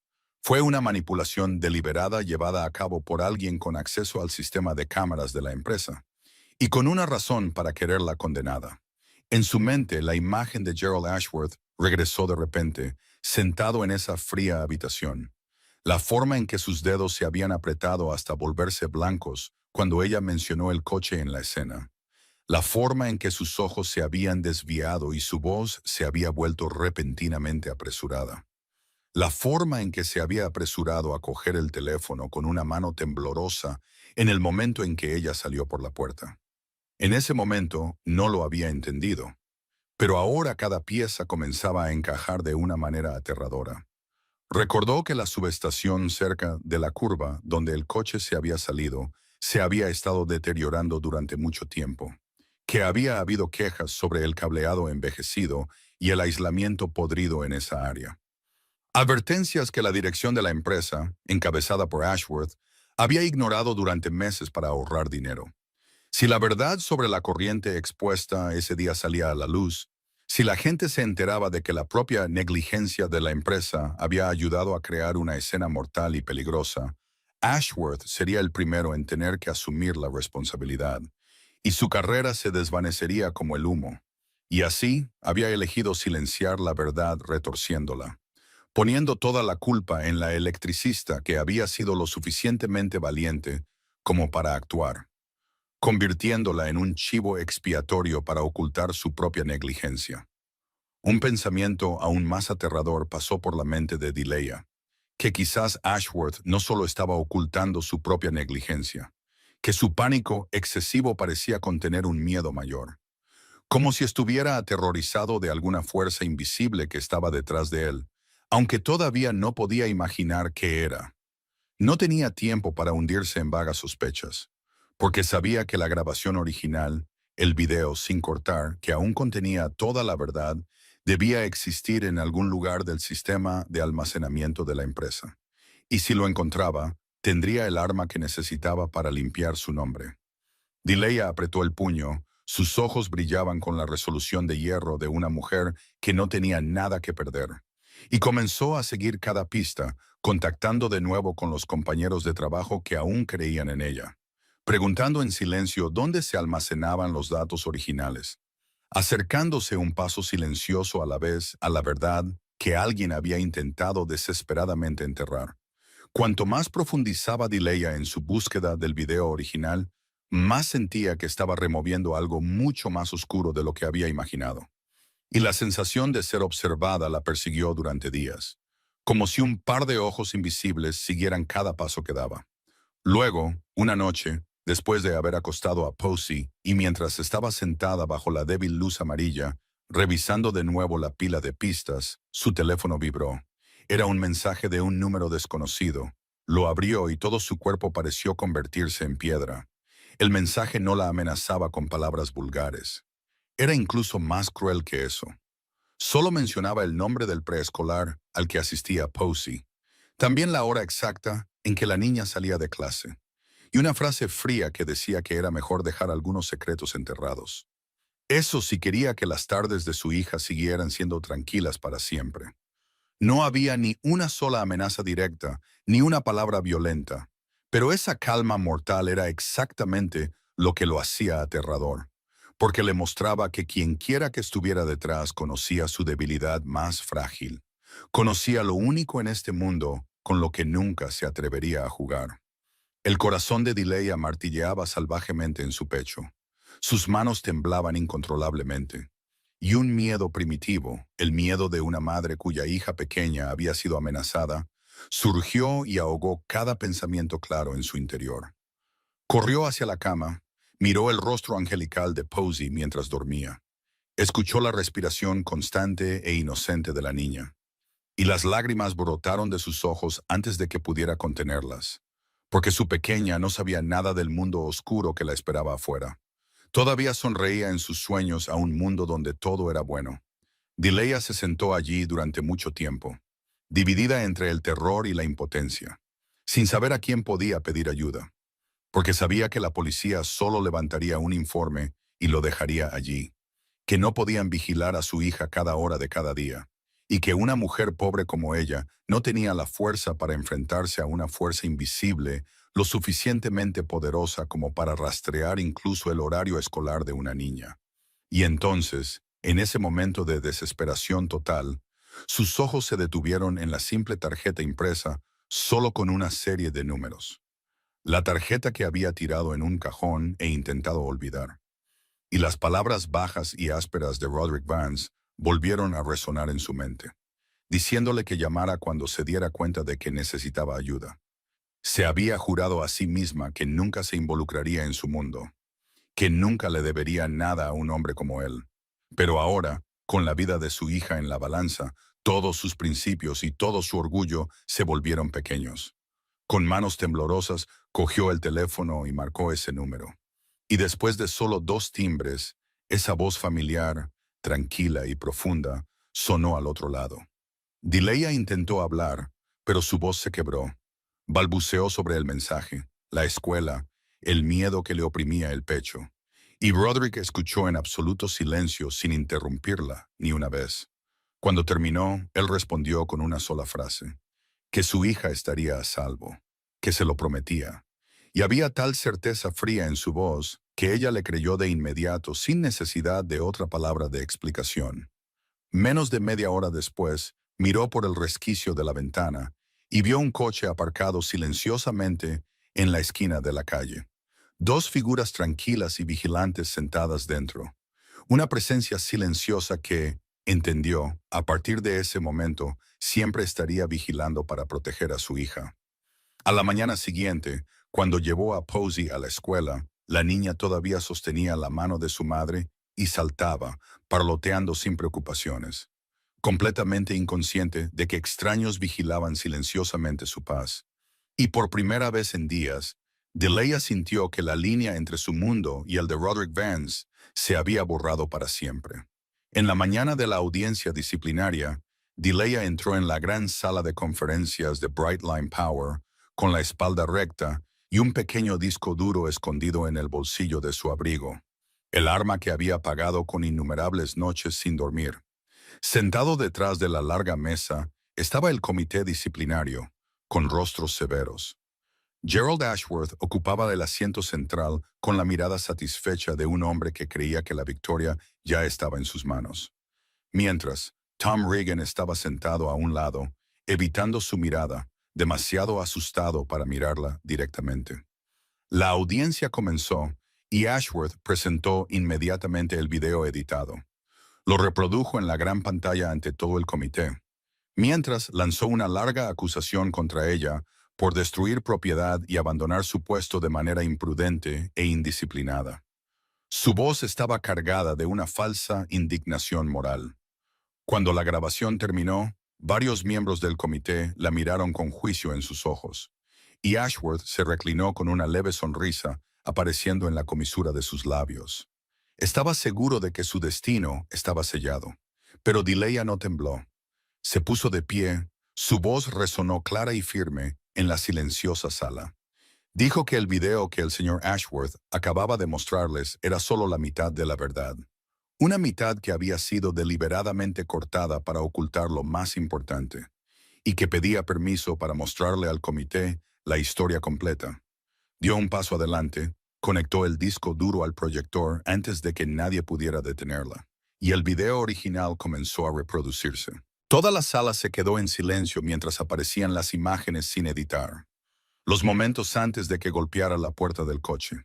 Fue una manipulación deliberada llevada a cabo por alguien con acceso al sistema de cámaras de la empresa, y con una razón para quererla condenada. En su mente, la imagen de Gerald Ashworth regresó de repente, sentado en esa fría habitación. La forma en que sus dedos se habían apretado hasta volverse blancos cuando ella mencionó el coche en la escena. La forma en que sus ojos se habían desviado y su voz se había vuelto repentinamente apresurada. La forma en que se había apresurado a coger el teléfono con una mano temblorosa en el momento en que ella salió por la puerta. En ese momento no lo había entendido, pero ahora cada pieza comenzaba a encajar de una manera aterradora. Recordó que la subestación cerca de la curva donde el coche se había salido se había estado deteriorando durante mucho tiempo, que había habido quejas sobre el cableado envejecido y el aislamiento podrido en esa área. Advertencias que la dirección de la empresa, encabezada por Ashworth, había ignorado durante meses para ahorrar dinero. Si la verdad sobre la corriente expuesta ese día salía a la luz, si la gente se enteraba de que la propia negligencia de la empresa había ayudado a crear una escena mortal y peligrosa, Ashworth sería el primero en tener que asumir la responsabilidad, y su carrera se desvanecería como el humo. Y así había elegido silenciar la verdad retorciéndola, poniendo toda la culpa en la electricista que había sido lo suficientemente valiente como para actuar, convirtiéndola en un chivo expiatorio para ocultar su propia negligencia. Un pensamiento aún más aterrador pasó por la mente de Delia, que quizás Ashworth no solo estaba ocultando su propia negligencia, que su pánico excesivo parecía contener un miedo mayor, como si estuviera aterrorizado de alguna fuerza invisible que estaba detrás de él, aunque todavía no podía imaginar qué era. No tenía tiempo para hundirse en vagas sospechas, porque sabía que la grabación original, el video sin cortar, que aún contenía toda la verdad, debía existir en algún lugar del sistema de almacenamiento de la empresa. Y si lo encontraba, tendría el arma que necesitaba para limpiar su nombre. Delia apretó el puño, sus ojos brillaban con la resolución de hierro de una mujer que no tenía nada que perder, y comenzó a seguir cada pista, contactando de nuevo con los compañeros de trabajo que aún creían en ella, preguntando en silencio dónde se almacenaban los datos originales, acercándose un paso silencioso a la vez a la verdad que alguien había intentado desesperadamente enterrar. Cuanto más profundizaba Delia en su búsqueda del video original, más sentía que estaba removiendo algo mucho más oscuro de lo que había imaginado. Y la sensación de ser observada la persiguió durante días, como si un par de ojos invisibles siguieran cada paso que daba. Luego, una noche, después de haber acostado a Posey y mientras estaba sentada bajo la débil luz amarilla, revisando de nuevo la pila de pistas, su teléfono vibró. Era un mensaje de un número desconocido. Lo abrió y todo su cuerpo pareció convertirse en piedra. El mensaje no la amenazaba con palabras vulgares. Era incluso más cruel que eso. Solo mencionaba el nombre del preescolar al que asistía Posey, también la hora exacta en que la niña salía de clase, y una frase fría que decía que era mejor dejar algunos secretos enterrados. Eso si quería que las tardes de su hija siguieran siendo tranquilas para siempre. No había ni una sola amenaza directa, ni una palabra violenta, pero esa calma mortal era exactamente lo que lo hacía aterrador, porque le mostraba que quienquiera que estuviera detrás conocía su debilidad más frágil, conocía lo único en este mundo con lo que nunca se atrevería a jugar. El corazón de Delia martilleaba salvajemente en su pecho. Sus manos temblaban incontrolablemente. Y un miedo primitivo, el miedo de una madre cuya hija pequeña había sido amenazada, surgió y ahogó cada pensamiento claro en su interior. Corrió hacia la cama, miró el rostro angelical de Posey mientras dormía. Escuchó la respiración constante e inocente de la niña, y las lágrimas brotaron de sus ojos antes de que pudiera contenerlas, porque su pequeña no sabía nada del mundo oscuro que la esperaba afuera. Todavía sonreía en sus sueños a un mundo donde todo era bueno. Delia se sentó allí durante mucho tiempo, dividida entre el terror y la impotencia, sin saber a quién podía pedir ayuda. porque sabía que la policía solo levantaría un informe y lo dejaría allí, que no podían vigilar a su hija cada hora de cada día, y que una mujer pobre como ella no tenía la fuerza para enfrentarse a una fuerza invisible lo suficientemente poderosa como para rastrear incluso el horario escolar de una niña. Y entonces, en ese momento de desesperación total, sus ojos se detuvieron en la simple tarjeta impresa solo con una serie de números. La tarjeta que había tirado en un cajón e intentado olvidar. Y las palabras bajas y ásperas de Roderick Vance volvieron a resonar en su mente, diciéndole que llamara cuando se diera cuenta de que necesitaba ayuda. Se había jurado a sí misma que nunca se involucraría en su mundo, que nunca le debería nada a un hombre como él. Pero ahora, con la vida de su hija en la balanza, todos sus principios y todo su orgullo se volvieron pequeños. Con manos temblorosas, cogió el teléfono y marcó ese número. Y después de solo 2 timbres, esa voz familiar, tranquila y profunda, sonó al otro lado. Dileya intentó hablar, pero su voz se quebró. Balbuceó sobre el mensaje, la escuela, el miedo que le oprimía el pecho. Y Roderick escuchó en absoluto silencio sin interrumpirla ni una vez. Cuando terminó, él respondió con una sola frase, que su hija estaría a salvo, que se lo prometía. Y había tal certeza fría en su voz que ella le creyó de inmediato sin necesidad de otra palabra de explicación. Menos de media hora después, miró por el resquicio de la ventana y vio un coche aparcado silenciosamente en la esquina de la calle. 2 figuras tranquilas y vigilantes sentadas dentro. Una presencia silenciosa que, entendió, a partir de ese momento, siempre estaría vigilando para proteger a su hija. A la mañana siguiente, cuando llevó a Posey a la escuela, la niña todavía sostenía la mano de su madre y saltaba, parloteando sin preocupaciones, completamente inconsciente de que extraños vigilaban silenciosamente su paz. Y por primera vez en días, Delia sintió que la línea entre su mundo y el de Roderick Vance se había borrado para siempre. En la mañana de la audiencia disciplinaria, Delia entró en la gran sala de conferencias de Brightline Power con la espalda recta y un pequeño disco duro escondido en el bolsillo de su abrigo, el arma que había pagado con innumerables noches sin dormir. Sentado detrás de la larga mesa estaba el comité disciplinario, con rostros severos. Gerald Ashworth ocupaba el asiento central con la mirada satisfecha de un hombre que creía que la victoria ya estaba en sus manos. Mientras, Tom Regan estaba sentado a un lado, evitando su mirada, demasiado asustado para mirarla directamente. La audiencia comenzó y Ashworth presentó inmediatamente el video editado. Lo reprodujo en la gran pantalla ante todo el comité, mientras lanzó una larga acusación contra ella por destruir propiedad y abandonar su puesto de manera imprudente e indisciplinada. Su voz estaba cargada de una falsa indignación moral. Cuando la grabación terminó, varios miembros del comité la miraron con juicio en sus ojos, y Ashworth se reclinó con una leve sonrisa apareciendo en la comisura de sus labios. Estaba seguro de que su destino estaba sellado, pero Delia no tembló. Se puso de pie, su voz resonó clara y firme en la silenciosa sala. Dijo que el video que el señor Ashworth acababa de mostrarles era solo la mitad de la verdad. Una mitad que había sido deliberadamente cortada para ocultar lo más importante, y que pedía permiso para mostrarle al comité la historia completa. Dio un paso adelante, conectó el disco duro al proyector antes de que nadie pudiera detenerla, y el video original comenzó a reproducirse. Toda la sala se quedó en silencio mientras aparecían las imágenes sin editar. Los momentos antes de que golpeara la puerta del coche.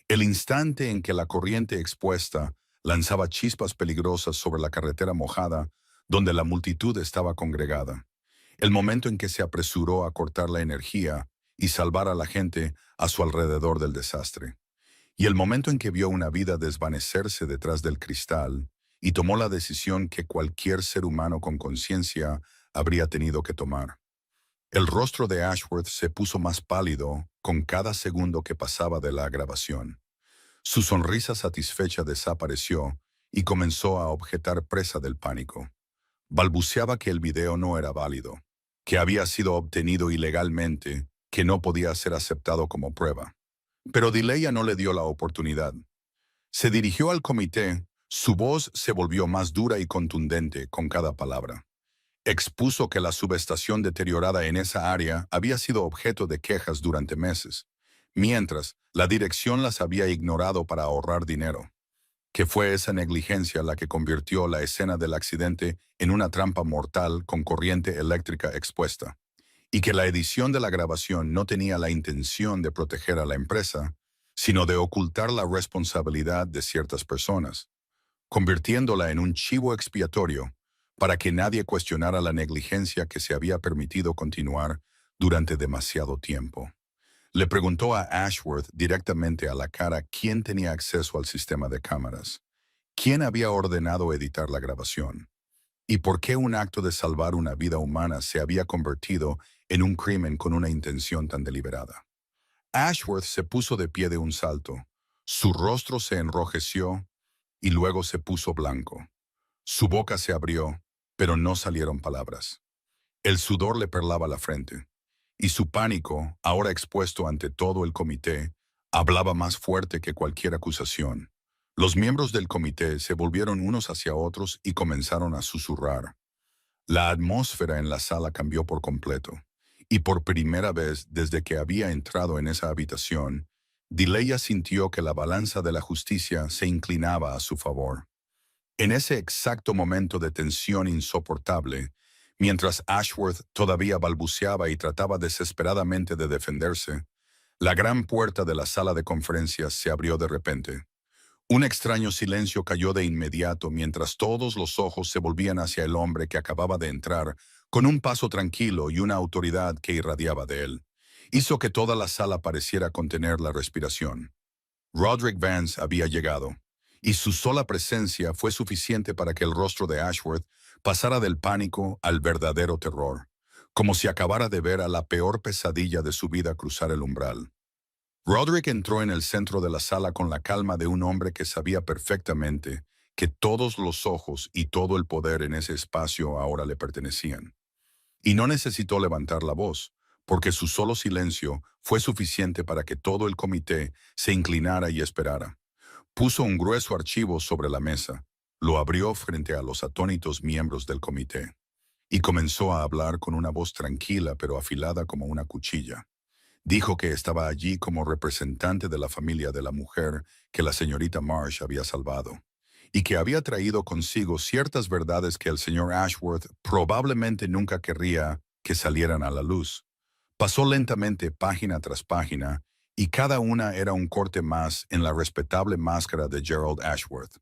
El instante en que la corriente expuesta lanzaba chispas peligrosas sobre la carretera mojada donde la multitud estaba congregada. El momento en que se apresuró a cortar la energía y salvar a la gente a su alrededor del desastre. Y el momento en que vio una vida desvanecerse detrás del cristal y tomó la decisión que cualquier ser humano con conciencia habría tenido que tomar. El rostro de Ashworth se puso más pálido con cada segundo que pasaba de la grabación. Su sonrisa satisfecha desapareció y comenzó a objetar presa del pánico. Balbuceaba que el video no era válido, que había sido obtenido ilegalmente, que no podía ser aceptado como prueba. Pero Delia no le dio la oportunidad. Se dirigió al comité, su voz se volvió más dura y contundente con cada palabra. Expuso que la subestación deteriorada en esa área había sido objeto de quejas durante meses, mientras la dirección las había ignorado para ahorrar dinero, que fue esa negligencia la que convirtió la escena del accidente en una trampa mortal con corriente eléctrica expuesta, y que la edición de la grabación no tenía la intención de proteger a la empresa, sino de ocultar la responsabilidad de ciertas personas, convirtiéndola en un chivo expiatorio para que nadie cuestionara la negligencia que se había permitido continuar durante demasiado tiempo. Le preguntó a Ashworth directamente a la cara quién tenía acceso al sistema de cámaras, quién había ordenado editar la grabación, y por qué un acto de salvar una vida humana se había convertido en un crimen con una intención tan deliberada. Ashworth se puso de pie de un salto, su rostro se enrojeció y luego se puso blanco. Su boca se abrió, pero no salieron palabras. El sudor le perlaba la frente, y su pánico, ahora expuesto ante todo el comité, hablaba más fuerte que cualquier acusación. Los miembros del comité se volvieron unos hacia otros y comenzaron a susurrar. La atmósfera en la sala cambió por completo, y por primera vez desde que había entrado en esa habitación, Delia sintió que la balanza de la justicia se inclinaba a su favor. En ese exacto momento de tensión insoportable, mientras Ashworth todavía balbuceaba y trataba desesperadamente de defenderse, la gran puerta de la sala de conferencias se abrió de repente. Un extraño silencio cayó de inmediato mientras todos los ojos se volvían hacia el hombre que acababa de entrar, con un paso tranquilo y una autoridad que irradiaba de él. Hizo que toda la sala pareciera contener la respiración. Roderick Vance había llegado, y su sola presencia fue suficiente para que el rostro de Ashworth pasara del pánico al verdadero terror, como si acabara de ver a la peor pesadilla de su vida cruzar el umbral. Roderick entró en el centro de la sala con la calma de un hombre que sabía perfectamente que todos los ojos y todo el poder en ese espacio ahora le pertenecían. Y no necesitó levantar la voz, porque su solo silencio fue suficiente para que todo el comité se inclinara y esperara. Puso un grueso archivo sobre la mesa, lo abrió frente a los atónitos miembros del comité, y comenzó a hablar con una voz tranquila pero afilada como una cuchilla. Dijo que estaba allí como representante de la familia de la mujer que la señorita Marsh había salvado, y que había traído consigo ciertas verdades que el señor Ashworth probablemente nunca querría que salieran a la luz. Pasó lentamente página tras página, y cada una era un corte más en la respetable máscara de Gerald Ashworth.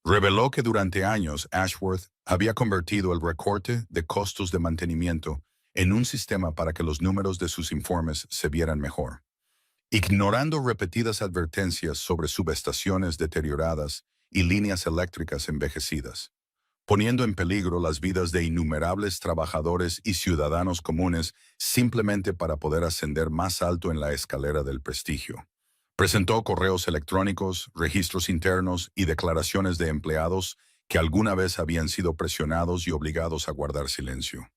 Reveló que durante años Ashworth había convertido el recorte de costos de mantenimiento en un sistema para que los números de sus informes se vieran mejor. Ignorando repetidas advertencias sobre subestaciones deterioradas y líneas eléctricas envejecidas, poniendo en peligro las vidas de innumerables trabajadores y ciudadanos comunes simplemente para poder ascender más alto en la escalera del prestigio. Presentó correos electrónicos, registros internos y declaraciones de empleados que alguna vez habían sido presionados y obligados a guardar silencio,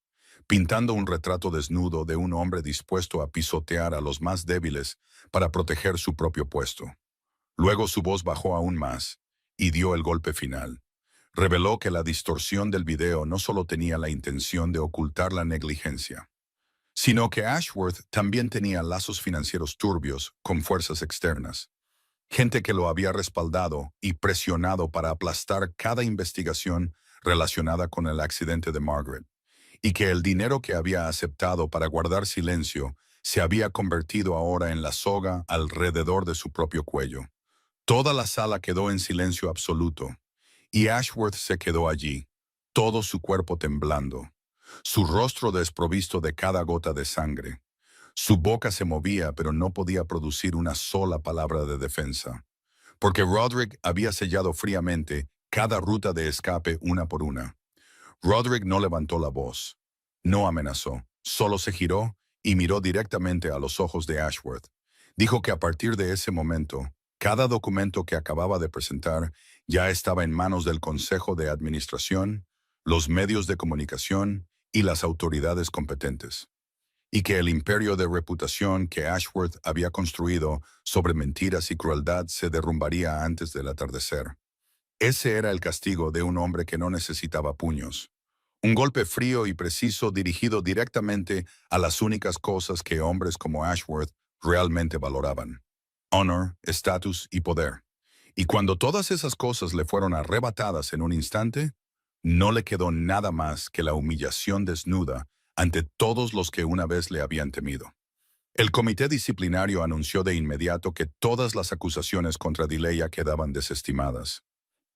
pintando un retrato desnudo de un hombre dispuesto a pisotear a los más débiles para proteger su propio puesto. Luego su voz bajó aún más y dio el golpe final. Reveló que la distorsión del video no solo tenía la intención de ocultar la negligencia, sino que Ashworth también tenía lazos financieros turbios con fuerzas externas, gente que lo había respaldado y presionado para aplastar cada investigación relacionada con el accidente de Margaret, y que el dinero que había aceptado para guardar silencio se había convertido ahora en la soga alrededor de su propio cuello. Toda la sala quedó en silencio absoluto, y Ashworth se quedó allí, todo su cuerpo temblando, su rostro desprovisto de cada gota de sangre. Su boca se movía, pero no podía producir una sola palabra de defensa, porque Roderick había sellado fríamente cada ruta de escape una por una. Roderick no levantó la voz, no amenazó, solo se giró y miró directamente a los ojos de Ashworth. Dijo que a partir de ese momento, cada documento que acababa de presentar ya estaba en manos del Consejo de Administración, los medios de comunicación y las autoridades competentes, y que el imperio de reputación que Ashworth había construido sobre mentiras y crueldad se derrumbaría antes del atardecer. Ese era el castigo de un hombre que no necesitaba puños. Un golpe frío y preciso dirigido directamente a las únicas cosas que hombres como Ashworth realmente valoraban: honor, estatus y poder. Y cuando todas esas cosas le fueron arrebatadas en un instante, no le quedó nada más que la humillación desnuda ante todos los que una vez le habían temido. El comité disciplinario anunció de inmediato que todas las acusaciones contra Delia quedaban desestimadas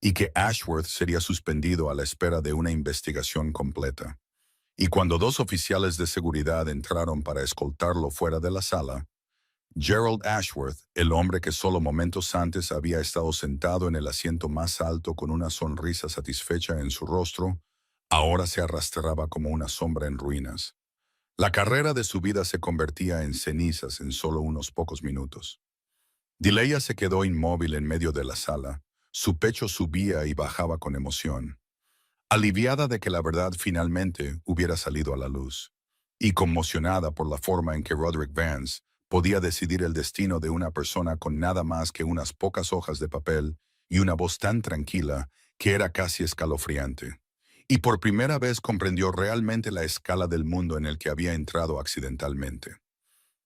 y que Ashworth sería suspendido a la espera de una investigación completa. Y cuando dos oficiales de seguridad entraron para escoltarlo fuera de la sala, Gerald Ashworth, el hombre que solo momentos antes había estado sentado en el asiento más alto con una sonrisa satisfecha en su rostro, ahora se arrastraba como una sombra en ruinas. La carrera de su vida se convertía en cenizas en solo unos pocos minutos. Delia se quedó inmóvil en medio de la sala. Su pecho subía y bajaba con emoción, aliviada de que la verdad finalmente hubiera salido a la luz, y conmocionada por la forma en que Roderick Vance podía decidir el destino de una persona con nada más que unas pocas hojas de papel y una voz tan tranquila que era casi escalofriante. Y por primera vez comprendió realmente la escala del mundo en el que había entrado accidentalmente.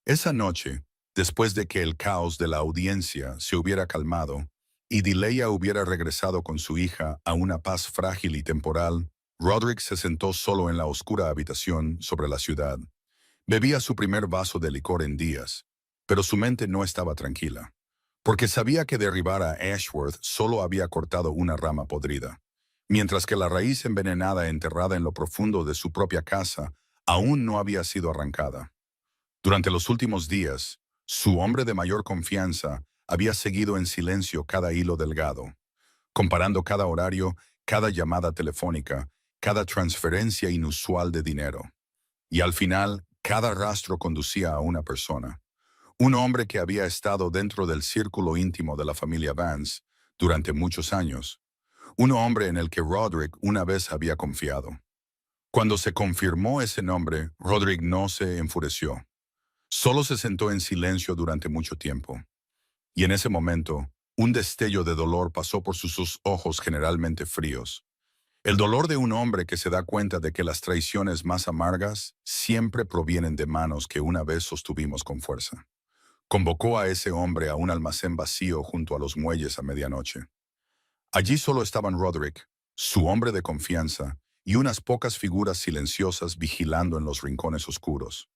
Esa noche, después de que el caos de la audiencia se hubiera calmado y Delia hubiera regresado con su hija a una paz frágil y temporal, Roderick se sentó solo en la oscura habitación sobre la ciudad. Bebía su primer vaso de licor en días, pero su mente no estaba tranquila, porque sabía que derribar a Ashworth solo había cortado una rama podrida, mientras que la raíz envenenada enterrada en lo profundo de su propia casa aún no había sido arrancada. Durante los últimos días, su hombre de mayor confianza había seguido en silencio cada hilo delgado, comparando cada horario, cada llamada telefónica, cada transferencia inusual de dinero. Y al final, cada rastro conducía a una persona, un hombre que había estado dentro del círculo íntimo de la familia Vance durante muchos años, un hombre en el que Roderick una vez había confiado. Cuando se confirmó ese nombre, Roderick no se enfureció. Solo se sentó en silencio durante mucho tiempo. Y en ese momento, un destello de dolor pasó por sus ojos generalmente fríos. El dolor de un hombre que se da cuenta de que las traiciones más amargas siempre provienen de manos que una vez sostuvimos con fuerza. Convocó a ese hombre a un almacén vacío junto a los muelles a medianoche. Allí solo estaban Roderick, su hombre de confianza, y unas pocas figuras silenciosas vigilando en los rincones oscuros.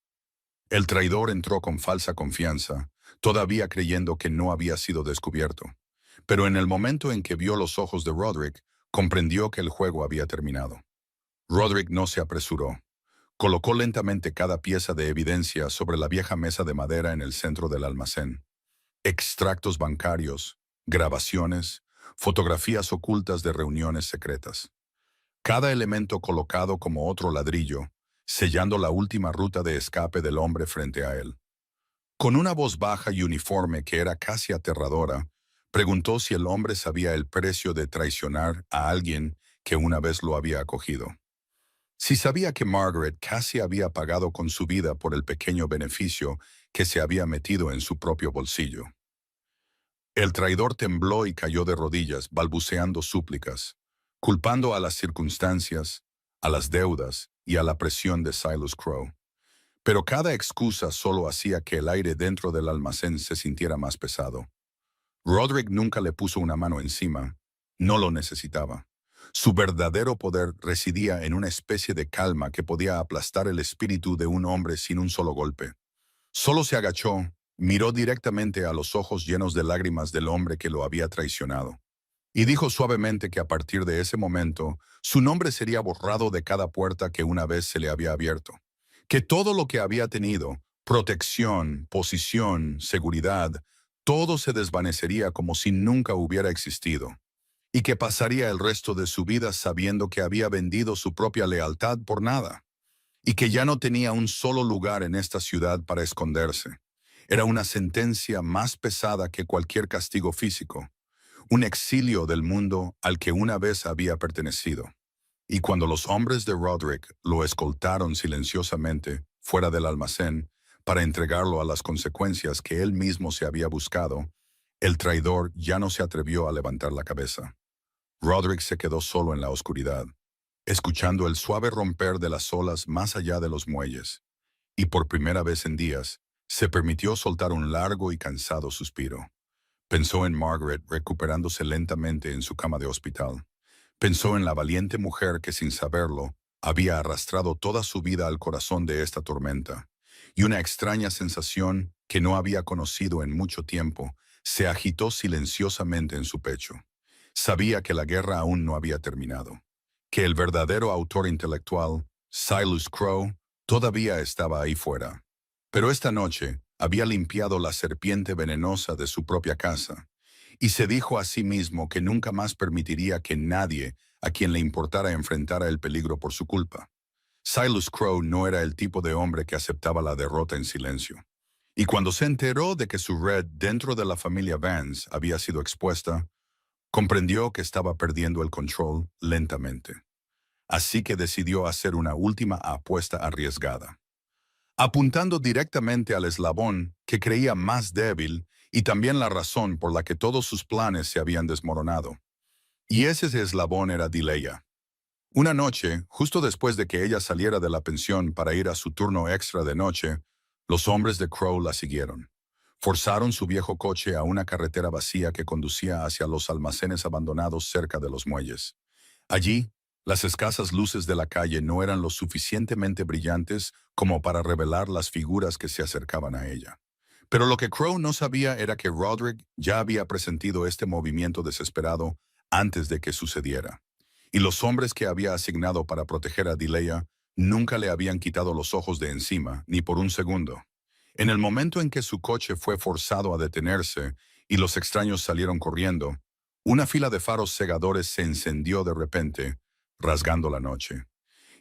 El traidor entró con falsa confianza, todavía creyendo que no había sido descubierto. Pero en el momento en que vio los ojos de Roderick, comprendió que el juego había terminado. Roderick no se apresuró. Colocó lentamente cada pieza de evidencia sobre la vieja mesa de madera en el centro del almacén. Extractos bancarios, grabaciones, fotografías ocultas de reuniones secretas. Cada elemento colocado como otro ladrillo, sellando la última ruta de escape del hombre frente a él. Con una voz baja y uniforme que era casi aterradora, preguntó si el hombre sabía el precio de traicionar a alguien que una vez lo había acogido. Si sabía que Margaret casi había pagado con su vida por el pequeño beneficio que se había metido en su propio bolsillo. El traidor tembló y cayó de rodillas, balbuceando súplicas, culpando a las circunstancias, a las deudas y a la presión de Silas Crowe. Pero cada excusa solo hacía que el aire dentro del almacén se sintiera más pesado. Roderick nunca le puso una mano encima. No lo necesitaba. Su verdadero poder residía en una especie de calma que podía aplastar el espíritu de un hombre sin un solo golpe. Solo se agachó, miró directamente a los ojos llenos de lágrimas del hombre que lo había traicionado, y dijo suavemente que a partir de ese momento, su nombre sería borrado de cada puerta que una vez se le había abierto. Que todo lo que había tenido, protección, posición, seguridad, todo se desvanecería como si nunca hubiera existido, y que pasaría el resto de su vida sabiendo que había vendido su propia lealtad por nada, y que ya no tenía un solo lugar en esta ciudad para esconderse. Era una sentencia más pesada que cualquier castigo físico, un exilio del mundo al que una vez había pertenecido. Y cuando los hombres de Roderick lo escoltaron silenciosamente fuera del almacén, para entregarlo a las consecuencias que él mismo se había buscado, el traidor ya no se atrevió a levantar la cabeza. Roderick se quedó solo en la oscuridad, escuchando el suave romper de las olas más allá de los muelles, y por primera vez en días, se permitió soltar un largo y cansado suspiro. Pensó en Margaret recuperándose lentamente en su cama de hospital. Pensó en la valiente mujer que sin saberlo había arrastrado toda su vida al corazón de esta tormenta, y una extraña sensación que no había conocido en mucho tiempo se agitó silenciosamente en su pecho. Sabía que la guerra aún no había terminado, que el verdadero autor intelectual, Silas Crowe, todavía estaba ahí fuera. Pero esta noche había limpiado la serpiente venenosa de su propia casa, y se dijo a sí mismo que nunca más permitiría que nadie a quien le importara enfrentara el peligro por su culpa. Silas Crowe no era el tipo de hombre que aceptaba la derrota en silencio. Y cuando se enteró de que su red dentro de la familia Vance había sido expuesta, comprendió que estaba perdiendo el control lentamente. Así que decidió hacer una última apuesta arriesgada, apuntando directamente al eslabón que creía más débil y también la razón por la que todos sus planes se habían desmoronado. Y ese eslabón era Dileya. Una noche, justo después de que ella saliera de la pensión para ir a su turno extra de noche, los hombres de Crowe la siguieron. Forzaron su viejo coche a una carretera vacía que conducía hacia los almacenes abandonados cerca de los muelles. Allí, las escasas luces de la calle no eran lo suficientemente brillantes como para revelar las figuras que se acercaban a ella. Pero lo que Crowe no sabía era que Roderick ya había presentido este movimiento desesperado antes de que sucediera. Y los hombres que había asignado para proteger a Dileya nunca le habían quitado los ojos de encima, ni por un segundo. En el momento en que su coche fue forzado a detenerse y los extraños salieron corriendo, una fila de faros cegadores se encendió de repente, rasgando la noche.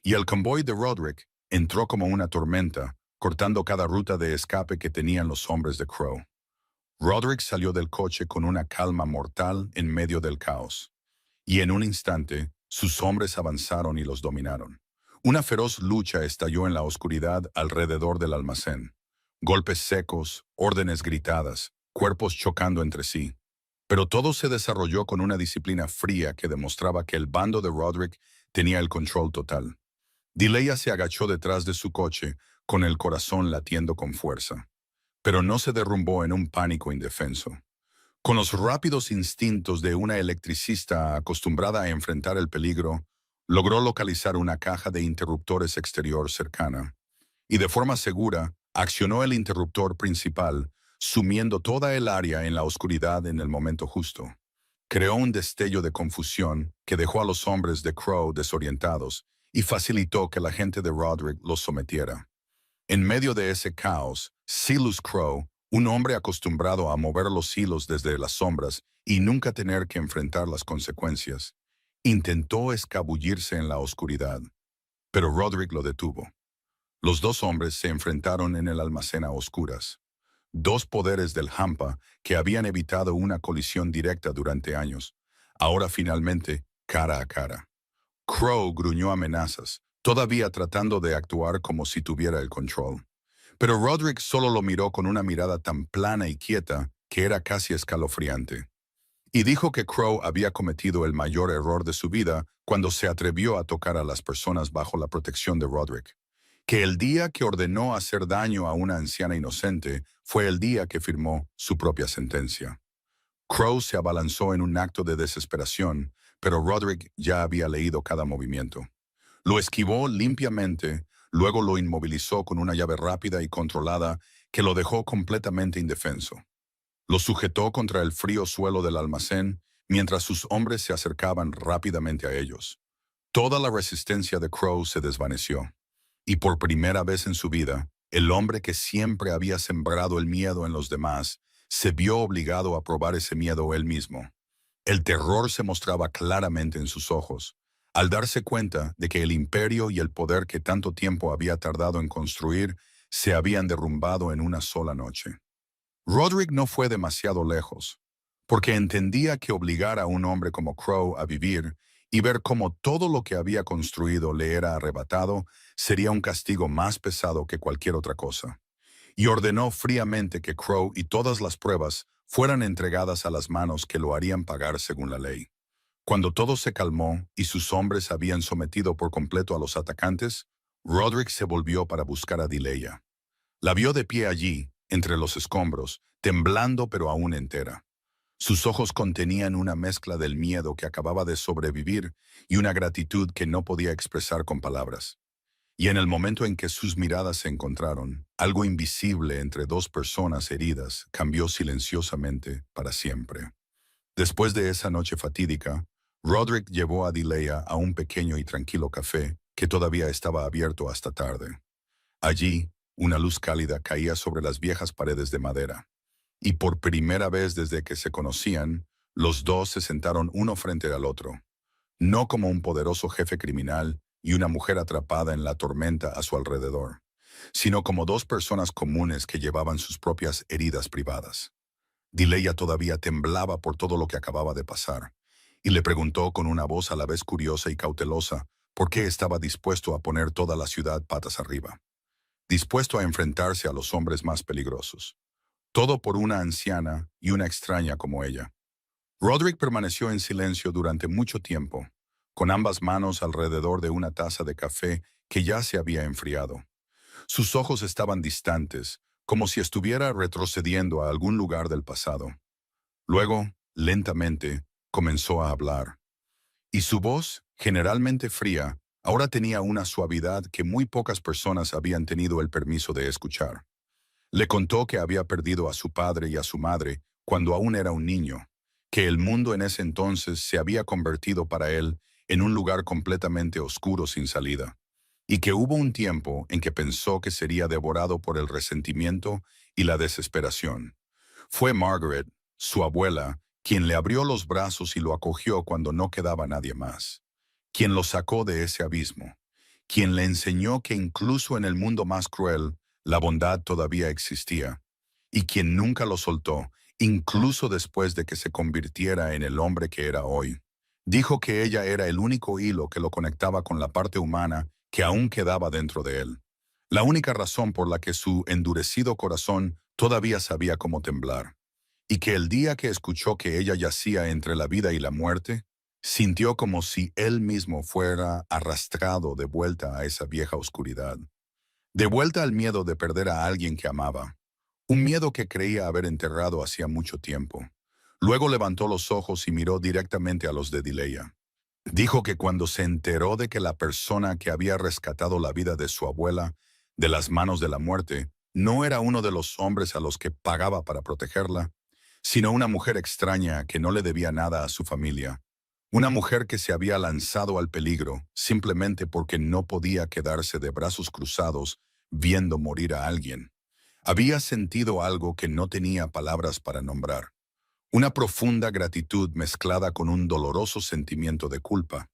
Y el convoy de Roderick entró como una tormenta, cortando cada ruta de escape que tenían los hombres de Crowe. Roderick salió del coche con una calma mortal en medio del caos. Y en un instante, sus hombres avanzaron y los dominaron. Una feroz lucha estalló en la oscuridad alrededor del almacén. Golpes secos, órdenes gritadas, cuerpos chocando entre sí. Pero todo se desarrolló con una disciplina fría que demostraba que el bando de Roderick tenía el control total. Dileya se agachó detrás de su coche, con el corazón latiendo con fuerza. Pero no se derrumbó en un pánico indefenso. Con los rápidos instintos de una electricista acostumbrada a enfrentar el peligro, logró localizar una caja de interruptores exterior cercana, y de forma segura accionó el interruptor principal, sumiendo toda el área en la oscuridad en el momento justo. Creó un destello de confusión que dejó a los hombres de Crowe desorientados y facilitó que la gente de Roderick los sometiera. En medio de ese caos, Silas Crowe, un hombre acostumbrado a mover los hilos desde las sombras y nunca tener que enfrentar las consecuencias, intentó escabullirse en la oscuridad, pero Roderick lo detuvo. Los dos hombres se enfrentaron en el almacén a oscuras. Dos poderes del Hampa que habían evitado una colisión directa durante años, ahora finalmente cara a cara. Crowe gruñó amenazas, todavía tratando de actuar como si tuviera el control. Pero Roderick solo lo miró con una mirada tan plana y quieta que era casi escalofriante. Y dijo que Crowe había cometido el mayor error de su vida cuando se atrevió a tocar a las personas bajo la protección de Roderick. Que el día que ordenó hacer daño a una anciana inocente fue el día que firmó su propia sentencia. Crowe se abalanzó en un acto de desesperación, pero Roderick ya había leído cada movimiento. Lo esquivó limpiamente, luego lo inmovilizó con una llave rápida y controlada que lo dejó completamente indefenso. Lo sujetó contra el frío suelo del almacén mientras sus hombres se acercaban rápidamente a ellos. Toda la resistencia de Crowe se desvaneció. Y por primera vez en su vida, el hombre que siempre había sembrado el miedo en los demás se vio obligado a probar ese miedo él mismo. El terror se mostraba claramente en sus ojos, al darse cuenta de que el imperio y el poder que tanto tiempo había tardado en construir se habían derrumbado en una sola noche. Roderick no fue demasiado lejos, porque entendía que obligar a un hombre como Crowe a vivir y ver cómo todo lo que había construido le era arrebatado sería un castigo más pesado que cualquier otra cosa. Y ordenó fríamente que Crow y todas las pruebas fueran entregadas a las manos que lo harían pagar según la ley. Cuando todo se calmó y sus hombres habían sometido por completo a los atacantes, Roderick se volvió para buscar a Dileya. La vio de pie allí, entre los escombros, temblando pero aún entera. Sus ojos contenían una mezcla del miedo que acababa de sobrevivir y una gratitud que no podía expresar con palabras. Y en el momento en que sus miradas se encontraron, algo invisible entre dos personas heridas cambió silenciosamente para siempre. Después de esa noche fatídica, Roderick llevó a Dileya a un pequeño y tranquilo café que todavía estaba abierto hasta tarde. Allí, una luz cálida caía sobre las viejas paredes de madera, y por primera vez desde que se conocían, los dos se sentaron uno frente al otro, no como un poderoso jefe criminal y una mujer atrapada en la tormenta a su alrededor, sino como dos personas comunes que llevaban sus propias heridas privadas. Dileya todavía temblaba por todo lo que acababa de pasar, y le preguntó con una voz a la vez curiosa y cautelosa por qué estaba dispuesto a poner toda la ciudad patas arriba, dispuesto a enfrentarse a los hombres más peligrosos. Todo por una anciana y una extraña como ella. Roderick permaneció en silencio durante mucho tiempo, con ambas manos alrededor de una taza de café que ya se había enfriado. Sus ojos estaban distantes, como si estuviera retrocediendo a algún lugar del pasado. Luego, lentamente, comenzó a hablar. Y su voz, generalmente fría, ahora tenía una suavidad que muy pocas personas habían tenido el permiso de escuchar. Le contó que había perdido a su padre y a su madre cuando aún era un niño, que el mundo en ese entonces se había convertido para él en un lugar completamente oscuro sin salida, y que hubo un tiempo en que pensó que sería devorado por el resentimiento y la desesperación. Fue Margaret, su abuela, quien le abrió los brazos y lo acogió cuando no quedaba nadie más, quien lo sacó de ese abismo, quien le enseñó que incluso en el mundo más cruel, la bondad todavía existía, y quien nunca lo soltó, incluso después de que se convirtiera en el hombre que era hoy. Dijo que ella era el único hilo que lo conectaba con la parte humana que aún quedaba dentro de él. La única razón por la que su endurecido corazón todavía sabía cómo temblar. Y que el día que escuchó que ella yacía entre la vida y la muerte, sintió como si él mismo fuera arrastrado de vuelta a esa vieja oscuridad. De vuelta al miedo de perder a alguien que amaba. Un miedo que creía haber enterrado hacía mucho tiempo. Luego levantó los ojos y miró directamente a los de Dileya. Dijo que cuando se enteró de que la persona que había rescatado la vida de su abuela de las manos de la muerte no era uno de los hombres a los que pagaba para protegerla, sino una mujer extraña que no le debía nada a su familia. Una mujer que se había lanzado al peligro simplemente porque no podía quedarse de brazos cruzados viendo morir a alguien. Había sentido algo que no tenía palabras para nombrar. Una profunda gratitud mezclada con un doloroso sentimiento de culpa.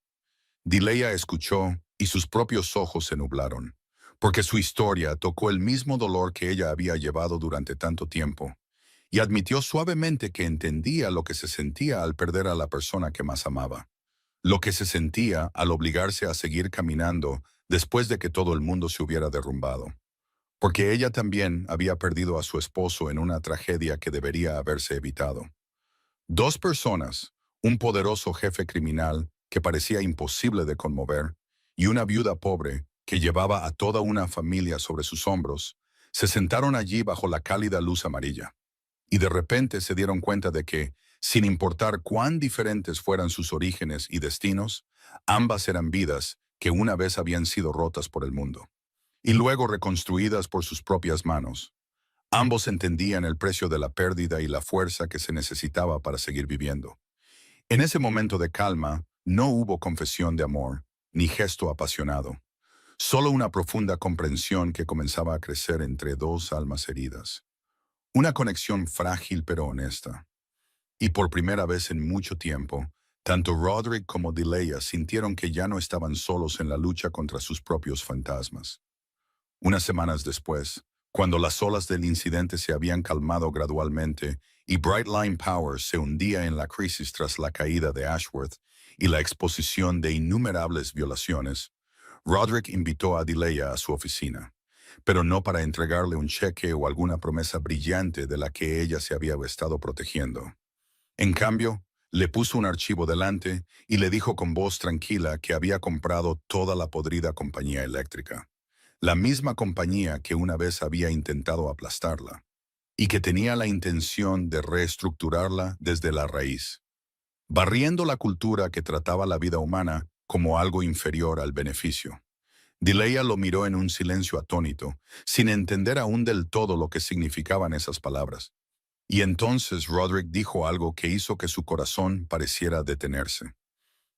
Dileya escuchó y sus propios ojos se nublaron, porque su historia tocó el mismo dolor que ella había llevado durante tanto tiempo, y admitió suavemente que entendía lo que se sentía al perder a la persona que más amaba, lo que se sentía al obligarse a seguir caminando después de que todo el mundo se hubiera derrumbado, porque ella también había perdido a su esposo en una tragedia que debería haberse evitado. Dos personas, un poderoso jefe criminal que parecía imposible de conmover, y una viuda pobre que llevaba a toda una familia sobre sus hombros, se sentaron allí bajo la cálida luz amarilla. Y de repente se dieron cuenta de que, sin importar cuán diferentes fueran sus orígenes y destinos, ambas eran vidas que una vez habían sido rotas por el mundo, y luego reconstruidas por sus propias manos. Ambos entendían el precio de la pérdida y la fuerza que se necesitaba para seguir viviendo. En ese momento de calma, no hubo confesión de amor, ni gesto apasionado, solo una profunda comprensión que comenzaba a crecer entre dos almas heridas. Una conexión frágil pero honesta. Y por primera vez en mucho tiempo, tanto Roderick como Dileya sintieron que ya no estaban solos en la lucha contra sus propios fantasmas. Unas semanas después, cuando las olas del incidente se habían calmado gradualmente y Brightline Power se hundía en la crisis tras la caída de Ashworth, y la exposición de innumerables violaciones, Roderick invitó a Delia a su oficina, pero no para entregarle un cheque o alguna promesa brillante de la que ella se había estado protegiendo. En cambio, le puso un archivo delante y le dijo con voz tranquila que había comprado toda la podrida compañía eléctrica, la misma compañía que una vez había intentado aplastarla, y que tenía la intención de reestructurarla desde la raíz, barriendo la cultura que trataba la vida humana como algo inferior al beneficio. Delia lo miró en un silencio atónito, sin entender aún del todo lo que significaban esas palabras. Y entonces Roderick dijo algo que hizo que su corazón pareciera detenerse,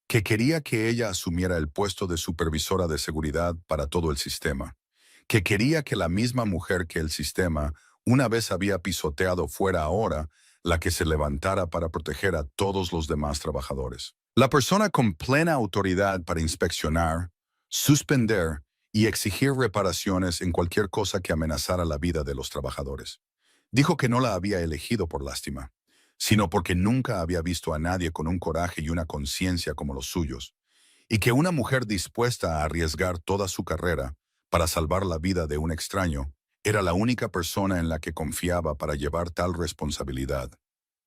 que quería que ella asumiera el puesto de supervisora de seguridad para todo el sistema, que quería que la misma mujer que el sistema una vez había pisoteado fuera ahora la que se levantara para proteger a todos los demás trabajadores. La persona con plena autoridad para inspeccionar, suspender y exigir reparaciones en cualquier cosa que amenazara la vida de los trabajadores. Dijo que no la había elegido por lástima, sino porque nunca había visto a nadie con un coraje y una conciencia como los suyos, y que una mujer dispuesta a arriesgar toda su carrera para salvar la vida de un extraño era la única persona en la que confiaba para llevar tal responsabilidad.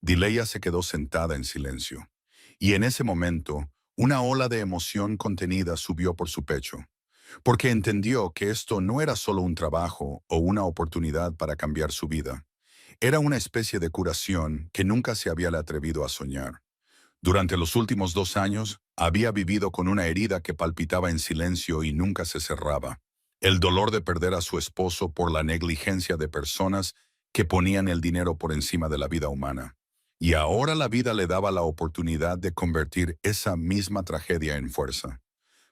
Delia se quedó sentada en silencio, y en ese momento una ola de emoción contenida subió por su pecho, porque entendió que esto no era solo un trabajo o una oportunidad para cambiar su vida. Era una especie de curación que nunca se había atrevido a soñar. Durante los últimos 2 años, había vivido con una herida que palpitaba en silencio y nunca se cerraba. El dolor de perder a su esposo por la negligencia de personas que ponían el dinero por encima de la vida humana. Y ahora la vida le daba la oportunidad de convertir esa misma tragedia en fuerza.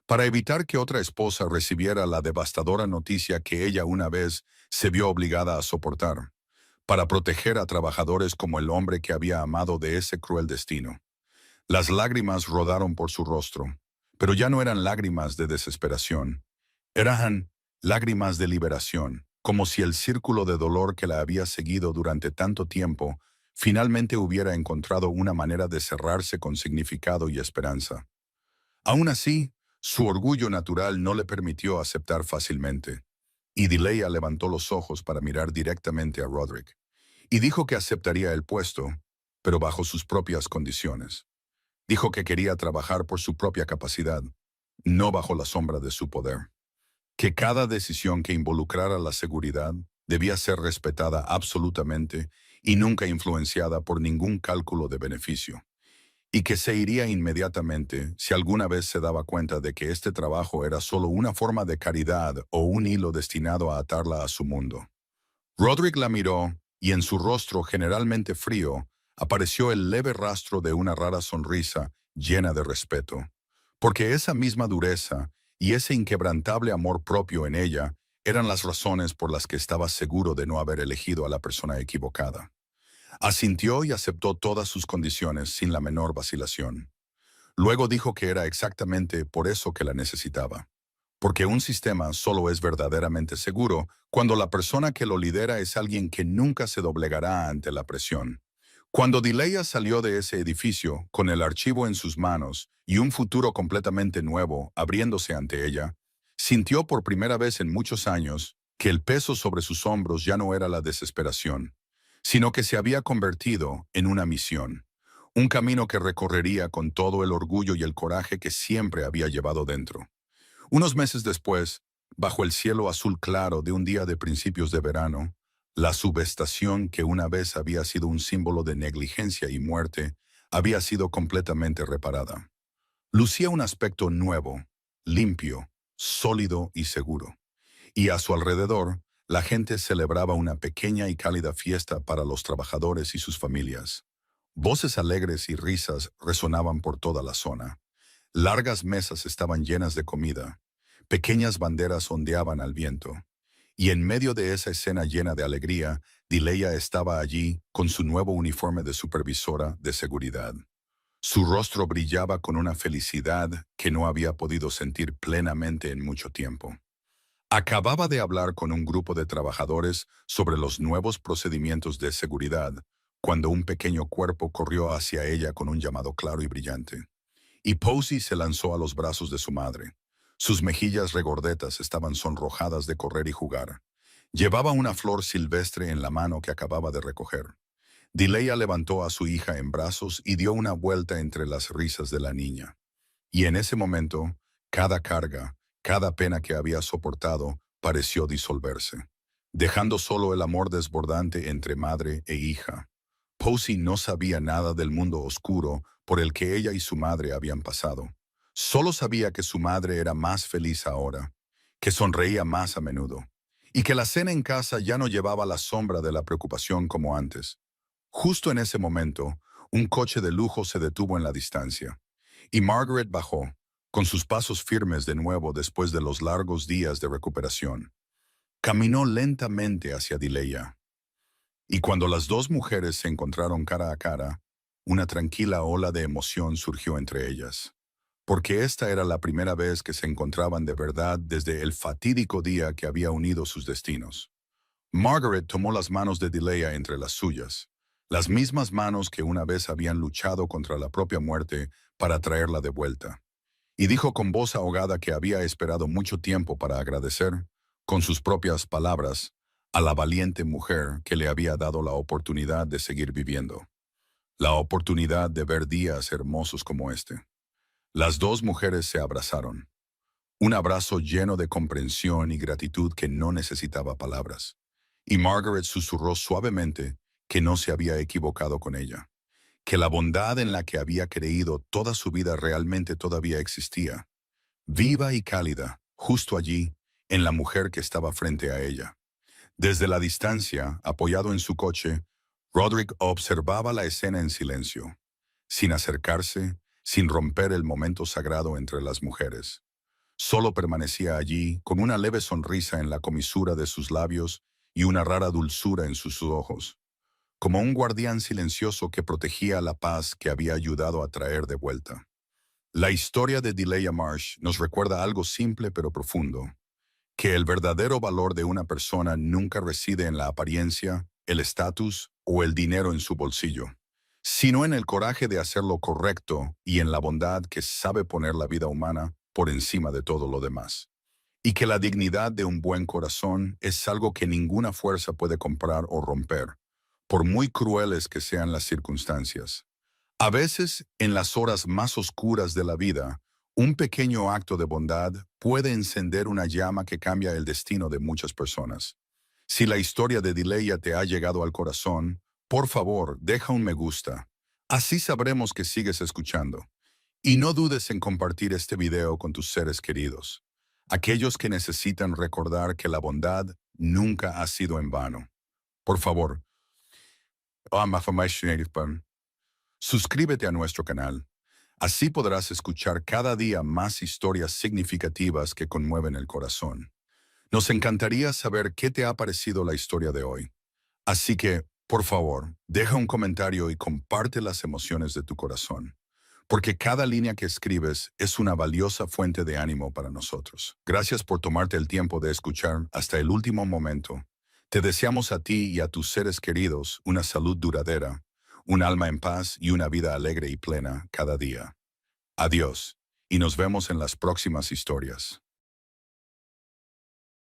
Para evitar que otra esposa recibiera la devastadora noticia que ella una vez se vio obligada a soportar, para proteger a trabajadores como el hombre que había amado de ese cruel destino. Las lágrimas rodaron por su rostro, pero ya no eran lágrimas de desesperación. Eran lágrimas de liberación, como si el círculo de dolor que la había seguido durante tanto tiempo finalmente hubiera encontrado una manera de cerrarse con significado y esperanza. Aún así, su orgullo natural no le permitió aceptar fácilmente, y Delia levantó los ojos para mirar directamente a Roderick, y dijo que aceptaría el puesto, pero bajo sus propias condiciones. Dijo que quería trabajar por su propia capacidad, no bajo la sombra de su poder. Que cada decisión que involucrara la seguridad debía ser respetada absolutamente y nunca influenciada por ningún cálculo de beneficio. Y que se iría inmediatamente si alguna vez se daba cuenta de que este trabajo era solo una forma de caridad o un hilo destinado a atarla a su mundo. Roderick la miró y en su rostro generalmente frío apareció el leve rastro de una rara sonrisa llena de respeto, porque esa misma dureza y ese inquebrantable amor propio en ella eran las razones por las que estaba seguro de no haber elegido a la persona equivocada. Asintió y aceptó todas sus condiciones sin la menor vacilación. Luego dijo que era exactamente por eso que la necesitaba. Porque un sistema solo es verdaderamente seguro cuando la persona que lo lidera es alguien que nunca se doblegará ante la presión. Cuando Delia salió de ese edificio con el archivo en sus manos y un futuro completamente nuevo abriéndose ante ella, sintió por primera vez en muchos años que el peso sobre sus hombros ya no era la desesperación, sino que se había convertido en una misión, un camino que recorrería con todo el orgullo y el coraje que siempre había llevado dentro. Unos meses después, bajo el cielo azul claro de un día de principios de verano, la subestación que una vez había sido un símbolo de negligencia y muerte había sido completamente reparada. Lucía un aspecto nuevo, limpio, sólido y seguro. Y a su alrededor, la gente celebraba una pequeña y cálida fiesta para los trabajadores y sus familias. Voces alegres y risas resonaban por toda la zona. Largas mesas estaban llenas de comida. Pequeñas banderas ondeaban al viento. Y en medio de esa escena llena de alegría, Delia estaba allí con su nuevo uniforme de supervisora de seguridad. Su rostro brillaba con una felicidad que no había podido sentir plenamente en mucho tiempo. Acababa de hablar con un grupo de trabajadores sobre los nuevos procedimientos de seguridad, cuando un pequeño cuerpo corrió hacia ella con un llamado claro y brillante. y Posey se lanzó a los brazos de su madre. Sus mejillas regordetas estaban sonrojadas de correr y jugar. Llevaba una flor silvestre en la mano que acababa de recoger. Dileya levantó a su hija en brazos y dio una vuelta entre las risas de la niña. Y en ese momento, cada carga, cada pena que había soportado, pareció disolverse, dejando solo el amor desbordante entre madre e hija. Posey no sabía nada del mundo oscuro por el que ella y su madre habían pasado. Solo sabía que su madre era más feliz ahora, que sonreía más a menudo, y que la cena en casa ya no llevaba la sombra de la preocupación como antes. Justo en ese momento, un coche de lujo se detuvo en la distancia, y Margaret bajó, con sus pasos firmes de nuevo después de los largos días de recuperación. Caminó lentamente hacia Dileya. Y cuando las dos mujeres se encontraron cara a cara, una tranquila ola de emoción surgió entre ellas, porque esta era la primera vez que se encontraban de verdad desde el fatídico día que había unido sus destinos. Margaret tomó las manos de Dileya entre las suyas, las mismas manos que una vez habían luchado contra la propia muerte para traerla de vuelta, y dijo con voz ahogada que había esperado mucho tiempo para agradecer, con sus propias palabras, a la valiente mujer que le había dado la oportunidad de seguir viviendo, la oportunidad de ver días hermosos como este. Las dos mujeres se abrazaron, un abrazo lleno de comprensión y gratitud que no necesitaba palabras, y Margaret susurró suavemente que no se había equivocado con ella, que la bondad en la que había creído toda su vida realmente todavía existía, viva y cálida, justo allí, en la mujer que estaba frente a ella. Desde la distancia, apoyado en su coche, Roderick observaba la escena en silencio, sin acercarse, sin romper el momento sagrado entre las mujeres. Solo permanecía allí, con una leve sonrisa en la comisura de sus labios y una rara dulzura en sus ojos, como un guardián silencioso que protegía la paz que había ayudado a traer de vuelta. La historia de Dileya Marsh nos recuerda algo simple pero profundo, que el verdadero valor de una persona nunca reside en la apariencia, el estatus o el dinero en su bolsillo, sino en el coraje de hacer lo correcto y en la bondad que sabe poner la vida humana por encima de todo lo demás. Y que la dignidad de un buen corazón es algo que ninguna fuerza puede comprar o romper, por muy crueles que sean las circunstancias. A veces, en las horas más oscuras de la vida, un pequeño acto de bondad puede encender una llama que cambia el destino de muchas personas. Si la historia de Dileya te ha llegado al corazón, por favor, deja un me gusta. Así sabremos que sigues escuchando. Y no dudes en compartir este video con tus seres queridos, aquellos que necesitan recordar que la bondad nunca ha sido en vano. Por favor, suscríbete a nuestro canal. Así podrás escuchar cada día más historias significativas que conmueven el corazón. Nos encantaría saber qué te ha parecido la historia de hoy. Así que, por favor, deja un comentario y comparte las emociones de tu corazón, porque cada línea que escribes es una valiosa fuente de ánimo para nosotros. Gracias por tomarte el tiempo de escuchar hasta el último momento. Te deseamos a ti y a tus seres queridos una salud duradera, un alma en paz y una vida alegre y plena cada día. Adiós, y nos vemos en las próximas historias.